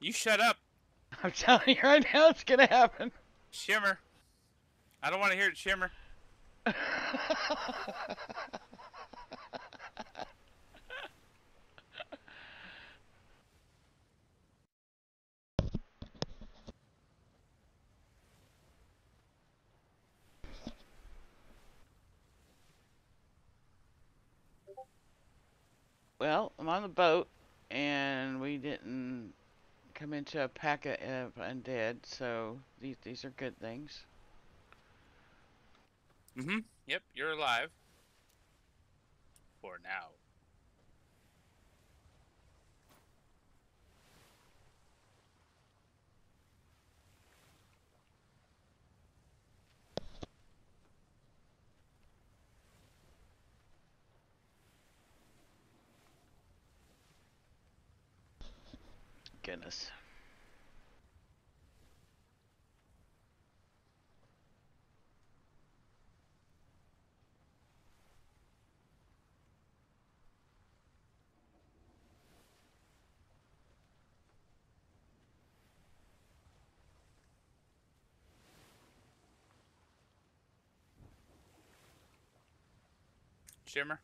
You shut up. I'm telling you right now, it's gonna happen. Shimmer. I don't want to hear it shimmer. Well, I'm on the boat, and we didn't come into a packet of undead, so these are good things. Mm-hmm. Yep, you're alive. For now. Goodness. Shimmer.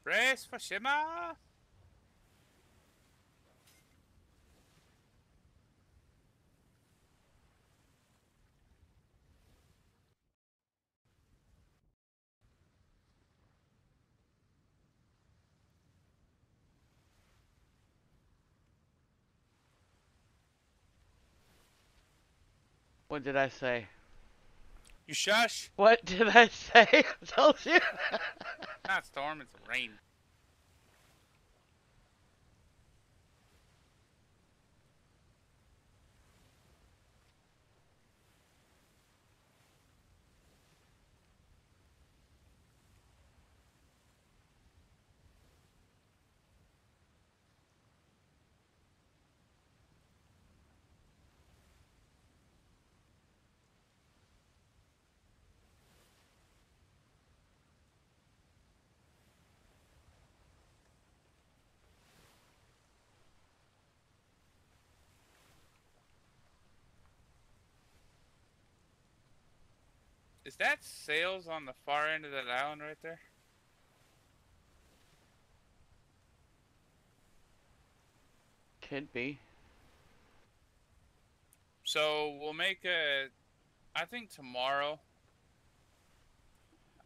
Brace for shimmer. What did I say? You shush. What did I say? I told you. Not storm, it's rain. Is that sails on the far end of that island right there? Could be. So we'll make I think tomorrow.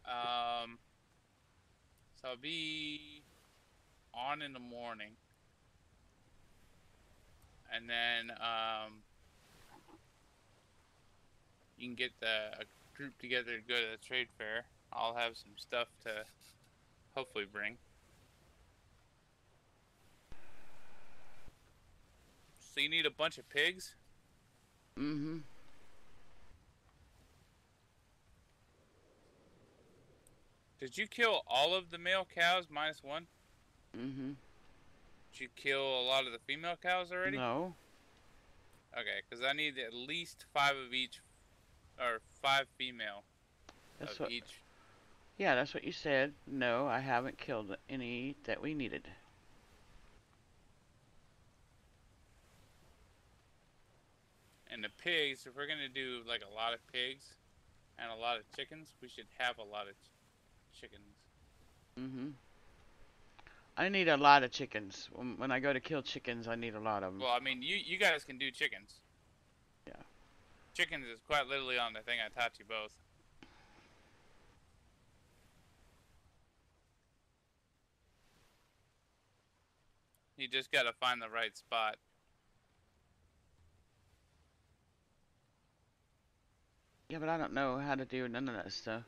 So I'll be on in the morning. And then, you can get a group together to go to the trade fair. I'll have some stuff to hopefully bring. So you need a bunch of pigs? Mm-hmm. Did you kill all of the male cows minus one? Mm-hmm. Did you kill a lot of the female cows already? No. Okay, because I need at least 5 of each, or 5 female That's of what. each. Yeah, that's what you said. No, I haven't killed any that we needed. And the pigs, if we're going to do like a lot of pigs and a lot of chickens, we should have a lot of chickens. Mm-hmm. I need a lot of chickens. When I go to kill chickens, I need a lot of them. Well, I mean, you guys can do chickens. Yeah. Chickens is quite literally on the thing I taught you both. You just gotta find the right spot. Yeah, but I don't know how to do none of that stuff.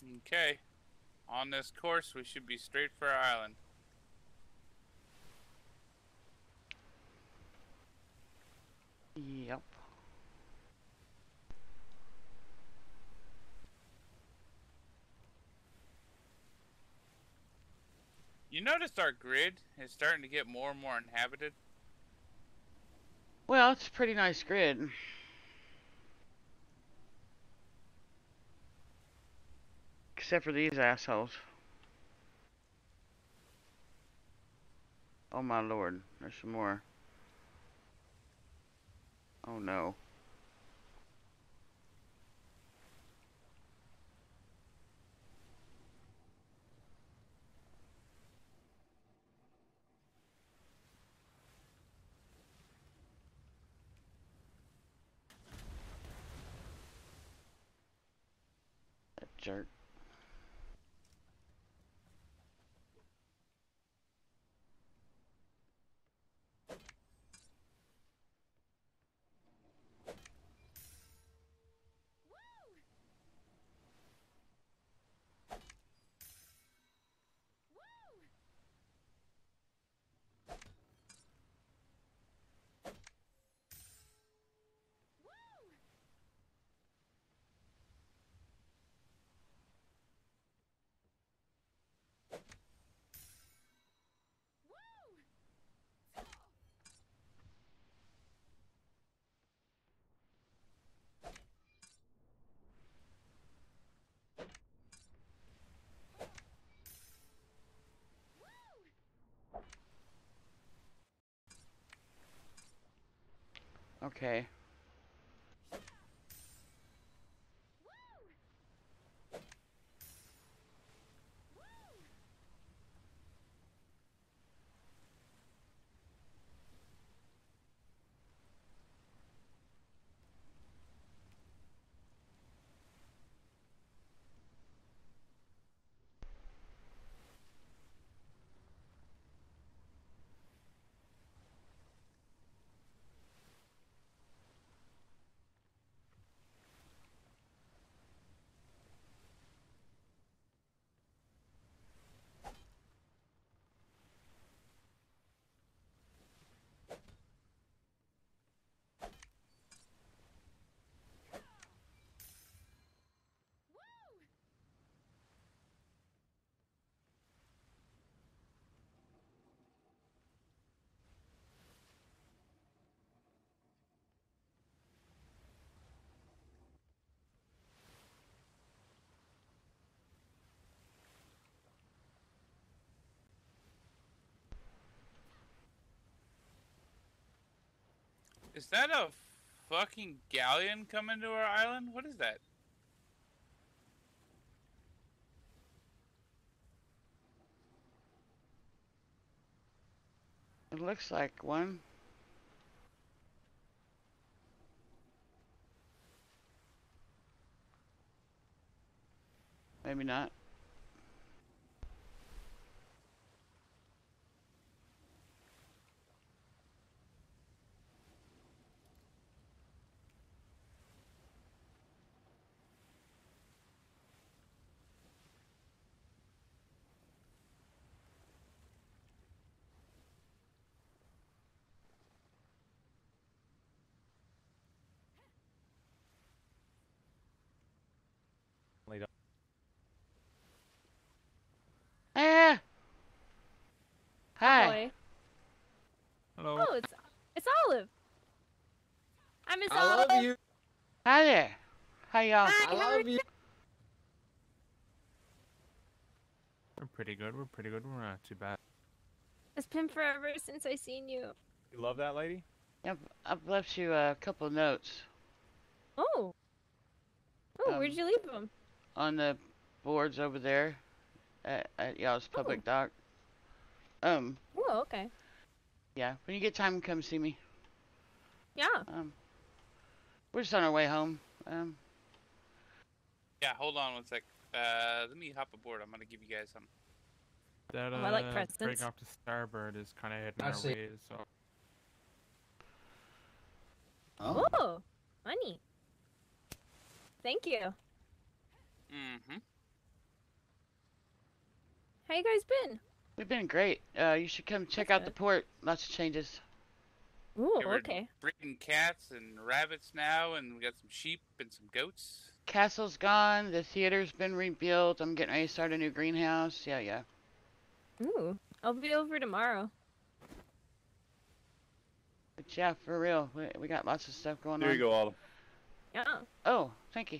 Okay. On this course, we should be straight for our island. Yep. You noticed our grid is starting to get more and more inhabited? Well, it's a pretty nice grid. Except for these assholes. Oh my lord, there's some more. Oh no. That jerk. Okay. Is that a fucking galleon coming to our island? What is that? It looks like one. Maybe not. Ah! Hi. Boy. Hello. Oh, it's Olive. I miss I Olive. love you. Hi there. How y'all? Hi, I how are love you. We're pretty good. We're not too bad. It's been forever since I seen you. You love that lady? Yep, I've left you a couple notes Oh. Oh, where'd you leave them? on the boards over there at y'all's public dock. Oh, okay. Yeah, when you get time, come see me. Yeah. We're just on our way home. Yeah, hold on one sec. Let me hop aboard. I'm gonna give you guys some. That I like presents. break off to starboard is kind of heading I our see. way, so Oh, money. Thank you. Mm-hmm. How you guys been? We've been great. You should come check That's out the good. port. Lots of changes. Ooh, Yeah, we're okay. breeding cats and rabbits now, and we got some sheep and some goats. Castle's gone. The theater's been rebuilt. I'm getting ready to start a new greenhouse. Yeah, yeah. Ooh, I'll be over tomorrow. But yeah, for real, we got lots of stuff going There on. you go, Autumn. Yeah. Oh, thank you.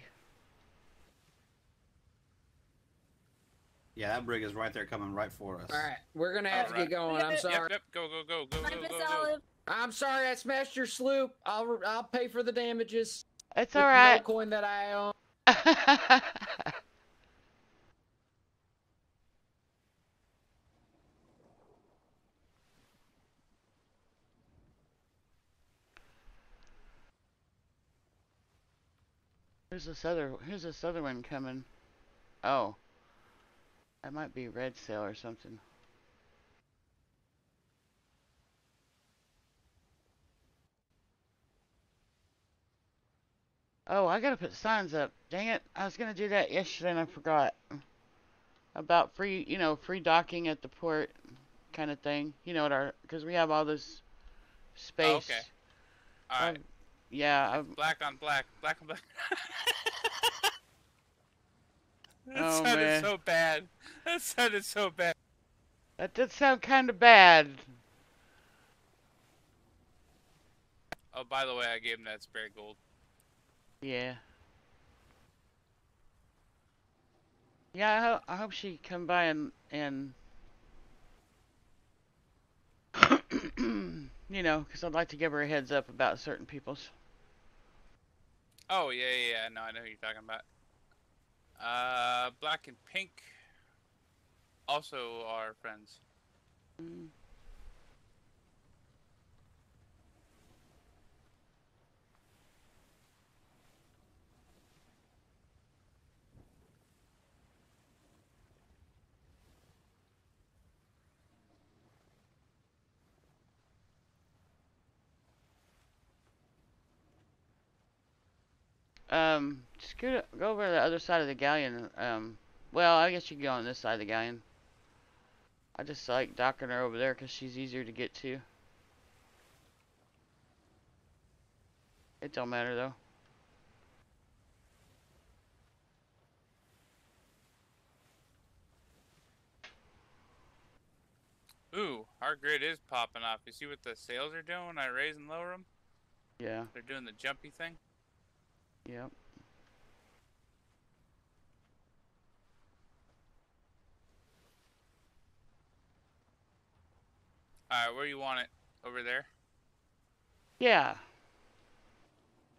Yeah, that brig is right there coming right for us. All right, we're gonna have to get going. I'm sorry. Yep, go, go, go, go, Bye, go, Miss go, go. Olive. I'm sorry I smashed your sloop. I'll pay for the damages. It's with all right. No coin that I own. Who's this other one coming? Oh. That might be Red Sail or something. Oh, I gotta put signs up. Dang it. I was gonna do that yesterday and I forgot. About free, free docking at the port kind of thing. Because we have all this space. Oh, okay. All right. Yeah. Black on black. Black on black. That Oh, sounded man. so bad. That sounded so bad. That did sound kind of bad. Oh, by the way, I gave him that spare gold. Yeah. Yeah, I hope she come by and because I'd like to give her a heads up about certain people's. Oh, yeah, yeah, no, I know who you're talking about. Black and pink also are friends. Mm. Go over to the other side of the galleon. Well, I guess you can go on this side of the galleon. I just like docking her over there because she's easier to get to. It don't matter though. Ooh, our grid is popping off. You see what the sails are doing when I raise and lower them? Yeah. They're doing the jumpy thing. Yep. Alright, where you want it? Over there? Yeah.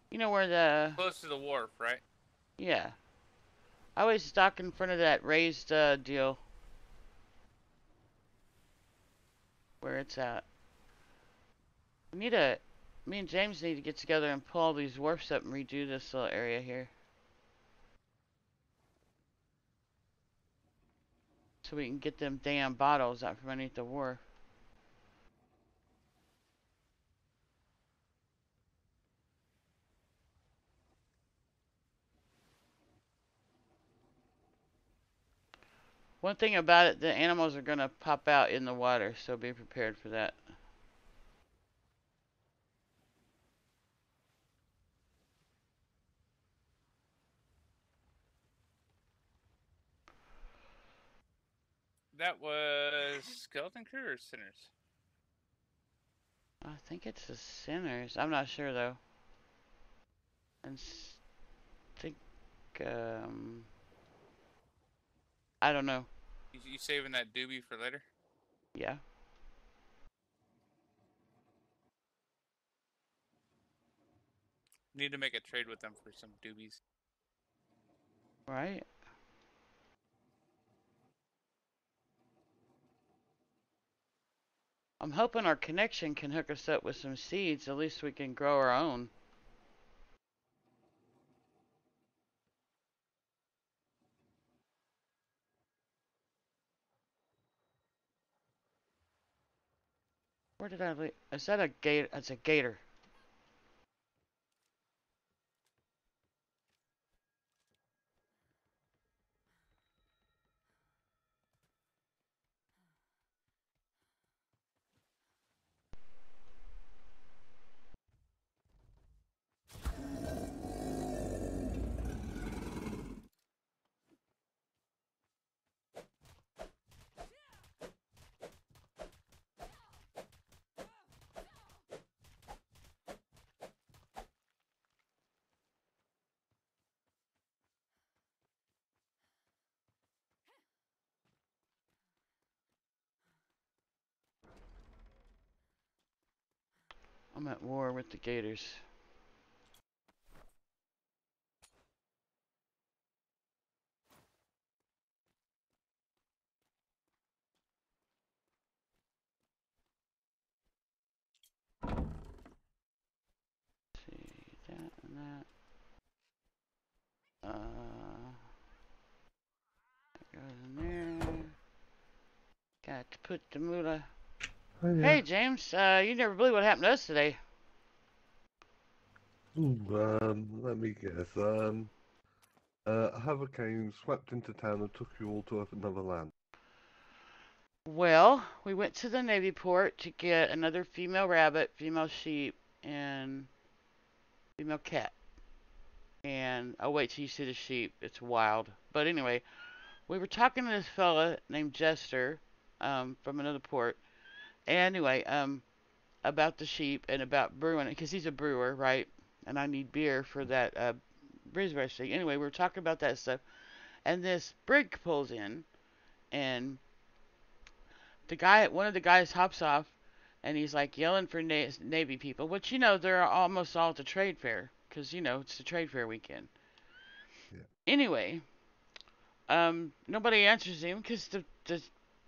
You know where the... Close to the wharf, right? Yeah. I always dock in front of that raised deal. Where it's at. Me and James need to get together and pull all these wharfs up and redo this little area here. So we can get them damn bottles out from underneath the wharf. One thing about it, the animals are gonna pop out in the water, so be prepared for that. That was skeleton crew or sinners? I think it's the sinners. I'm not sure though. And think, I don't know. You saving that doobie for later? Yeah. Need to make a trade with them for some doobies. Right. I'm hoping our connection can hook us up with some seeds. At least we can grow our own. Where did I leave? Is that a gator? That's a gator. I'm at war with the gators. See that and that. That goes in there. Got to put the moolah. Oh, yeah. Hey James, you never believe what happened to us today. Ooh, let me guess. A hurricane swept into town and took you all to another land. Well, we went to the Navy port to get another female rabbit, female sheep, and female cat. And I'll wait till you see the sheep. It's wild. But anyway, we were talking to this fella named Jester, from another port. Anyway, about the sheep and about brewing it, because he's a brewer, right? And I need beer for that brisbane thing. Anyway, we were talking about that stuff, and this brig pulls in, and one of the guys hops off, and he's like yelling for Navy people, which they're almost all at the trade fair, because it's the trade fair weekend. Yeah. Anyway, nobody answers him because the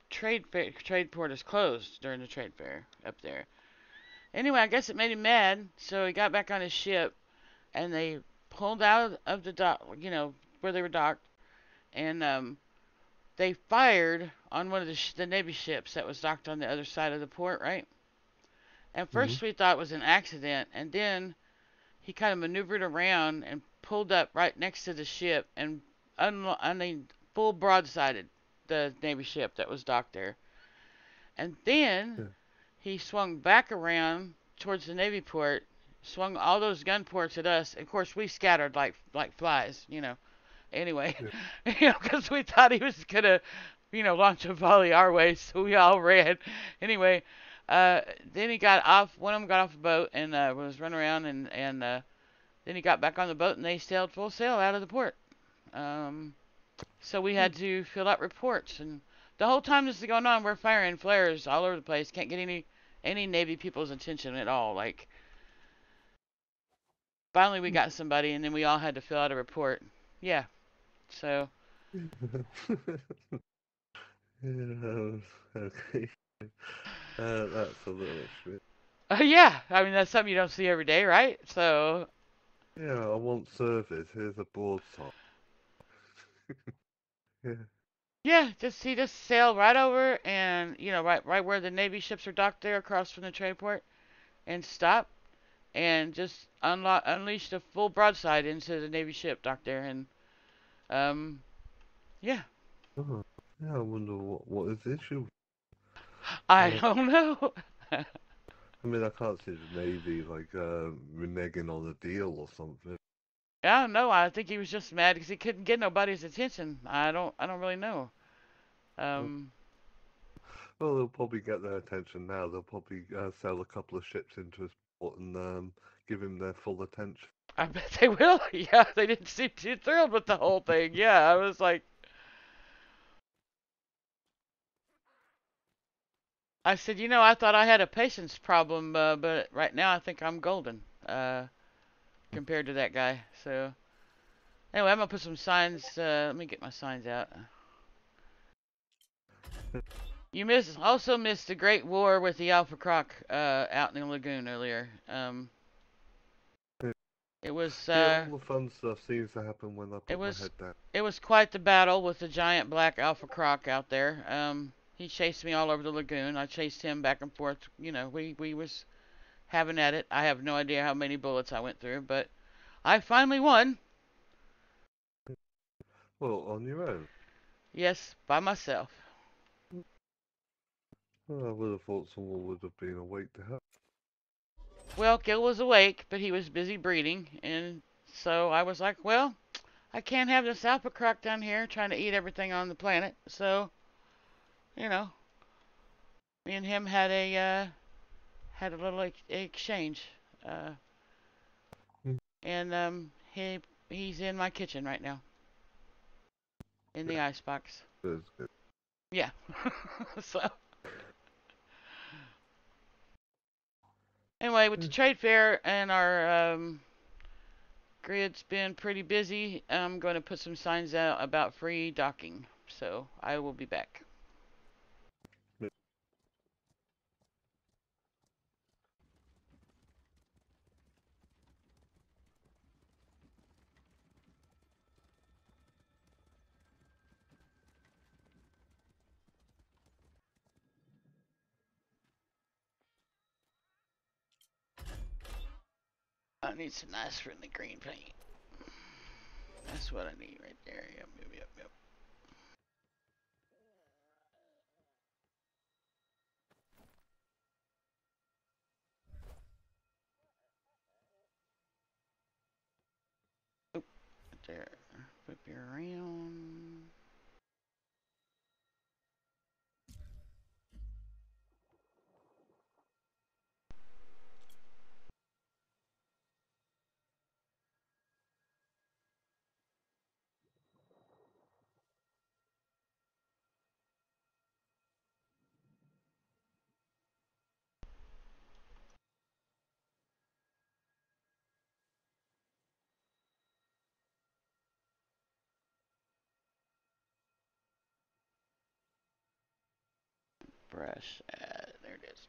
trade port is closed during the trade fair up there. Anyway, I guess it made him mad, so he got back on his ship, and they pulled out of the dock, where they were docked, and they fired on one of the Navy ships that was docked on the other side of the port, right? At first we thought it was an accident, and then he kind of maneuvered around and pulled up right next to the ship and full broadsided the Navy ship that was docked there. And then he swung back around towards the Navy port, swung all those gun ports at us. Of course, we scattered like flies, Anyway, because we thought he was gonna, launch a volley our way, so we all ran. Anyway, then he got off. One of them got off the boat and was running around, and then he got back on the boat, and they sailed full sail out of the port. So we had to fill out reports, and the whole time this is going on, we're firing flares all over the place. Can't get any Navy people's attention at all. Like, finally we got somebody, and then we all had to fill out a report. Yeah. So. Okay. That's a little extreme. Yeah, I mean that's something you don't see every day, right? So. Yeah, I want service. Here's a broadside. Yeah. Yeah, he just sailed right over, and right where the Navy ships are docked there, across from the trade port, and stopped, and just unleashed a full broadside into the Navy ship docked there, and yeah. Oh, yeah, I wonder what is the issue. I don't know. I mean, I can't see the Navy reneging on a deal or something. I don't know. I think he was just mad because he couldn't get nobody's attention. I don't really know. Well, they'll probably get their attention now. They'll probably sail a couple of ships into his port and give him their full attention. I bet they will. Yeah, they didn't seem too thrilled with the whole thing. Yeah, I was like, I said, I thought I had a patience problem, but right now I think I'm golden, compared to that guy. So, anyway, I'm gonna put some signs. Let me get my signs out. You also missed the Great War with the Alpha Croc out in the lagoon earlier. It was yeah, all the fun stuff seems to happen when I put my head down. It was quite the battle with the giant black Alpha Croc out there. He chased me all over the lagoon. I chased him back and forth. We was having at it. I have no idea how many bullets I went through, but I finally won. Well, on your own? Yes, by myself. Well, I would have thought someone would have been awake to help. Well, Gil was awake, but he was busy breeding, and so I was like, well, I can't have this Alpha Croc down here trying to eat everything on the planet, so, me and him had a little exchange, and he's in my kitchen right now, in the icebox. That's good. Yeah. So. Anyway, with the trade fair and our grid's been pretty busy, I'm going to put some signs out about free docking. So I will be back. I need some nice friendly green paint. That's what I need right there. Yep, yep, yep, yep. Oop, right there. Flip you around. Brush. There it is.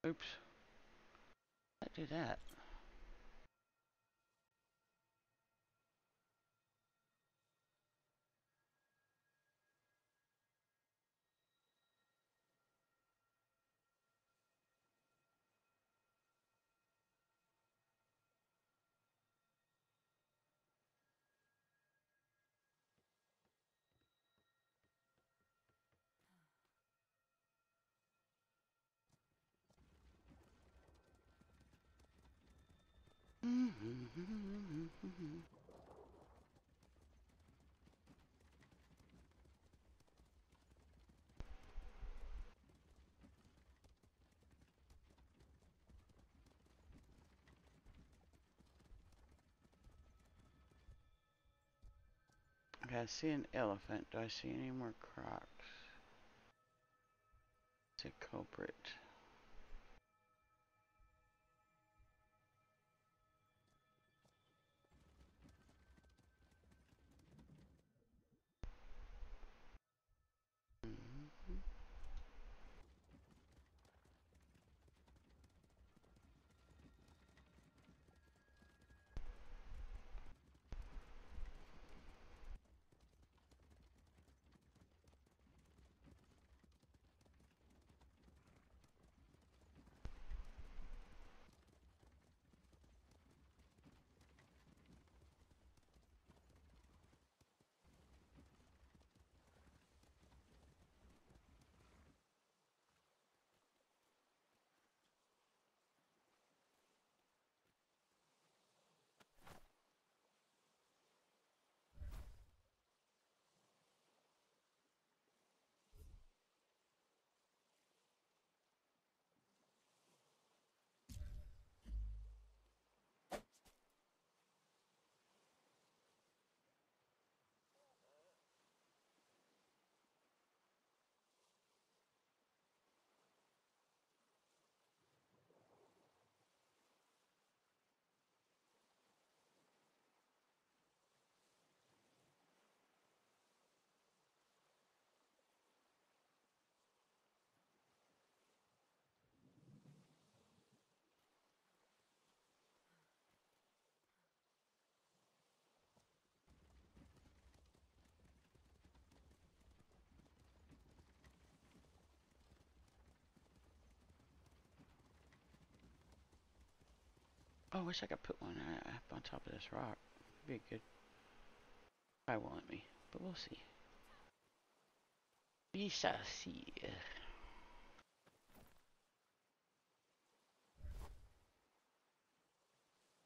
Oops. I do that. Okay, I see an elephant. Do I see any more crocs? It's a culprit. Oh, I wish I could put one up on top of this rock. Be good. Probably won't let me, but we'll see. We shall see.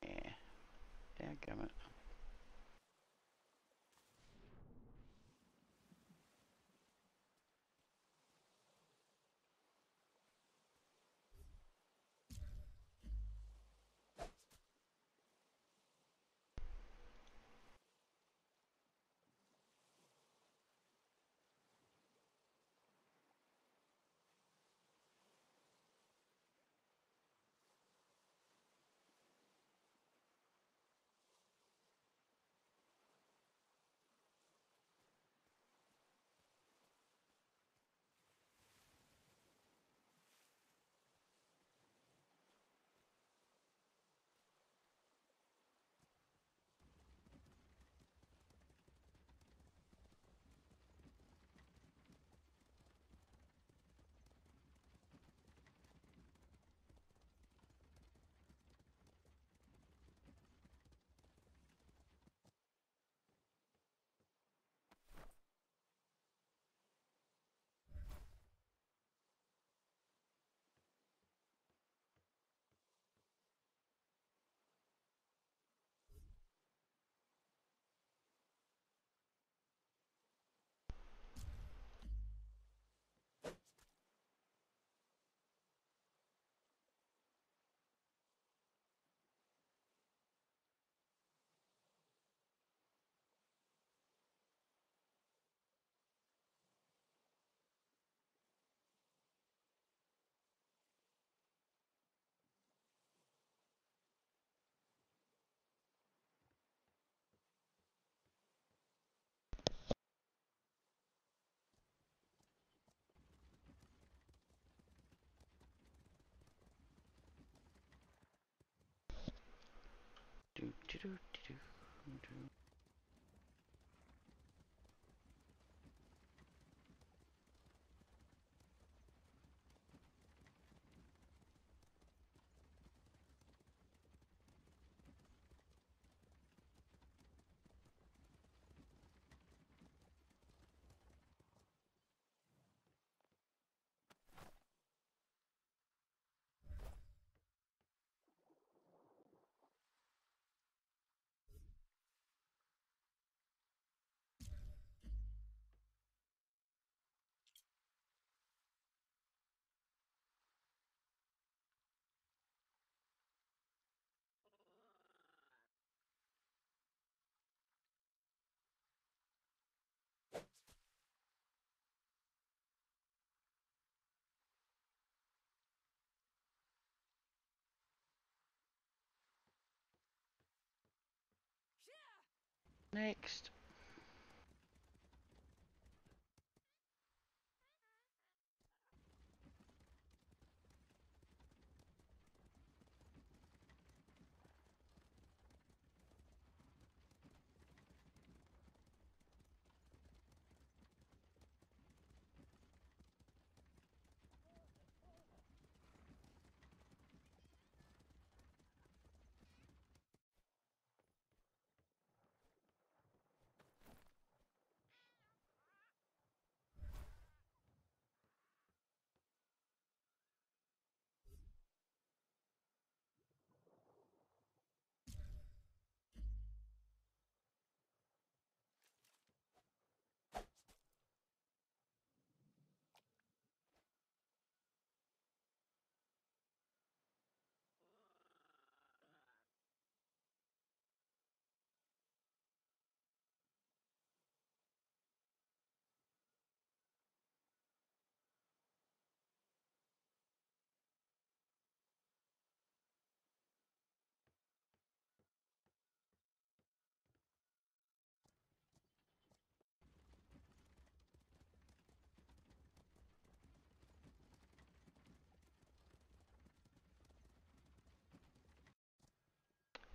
Yeah. Dadgummit. Do, do, do, do, do. Next.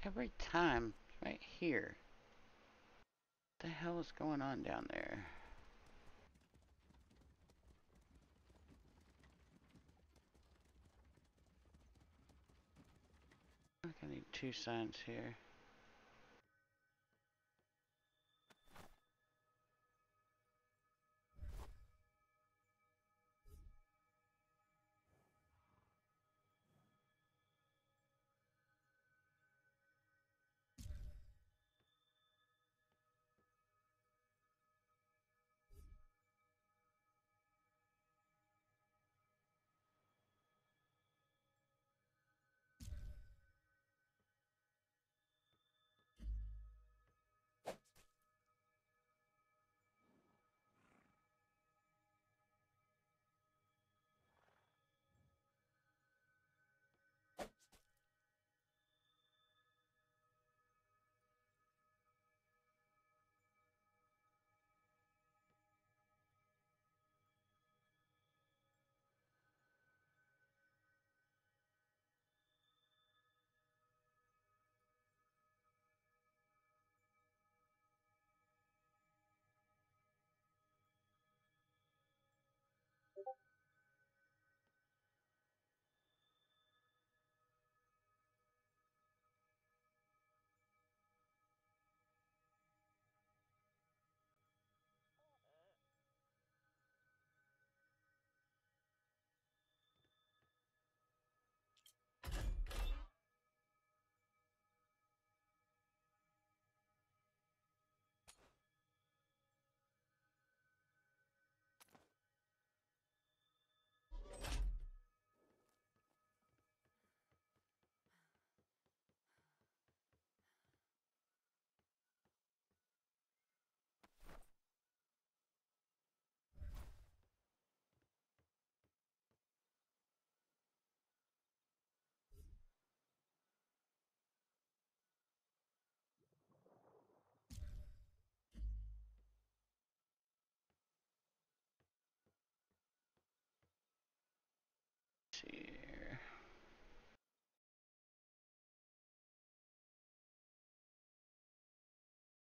Every time, it's right here. What the hell is going on down there? I think I need 2 signs here. See.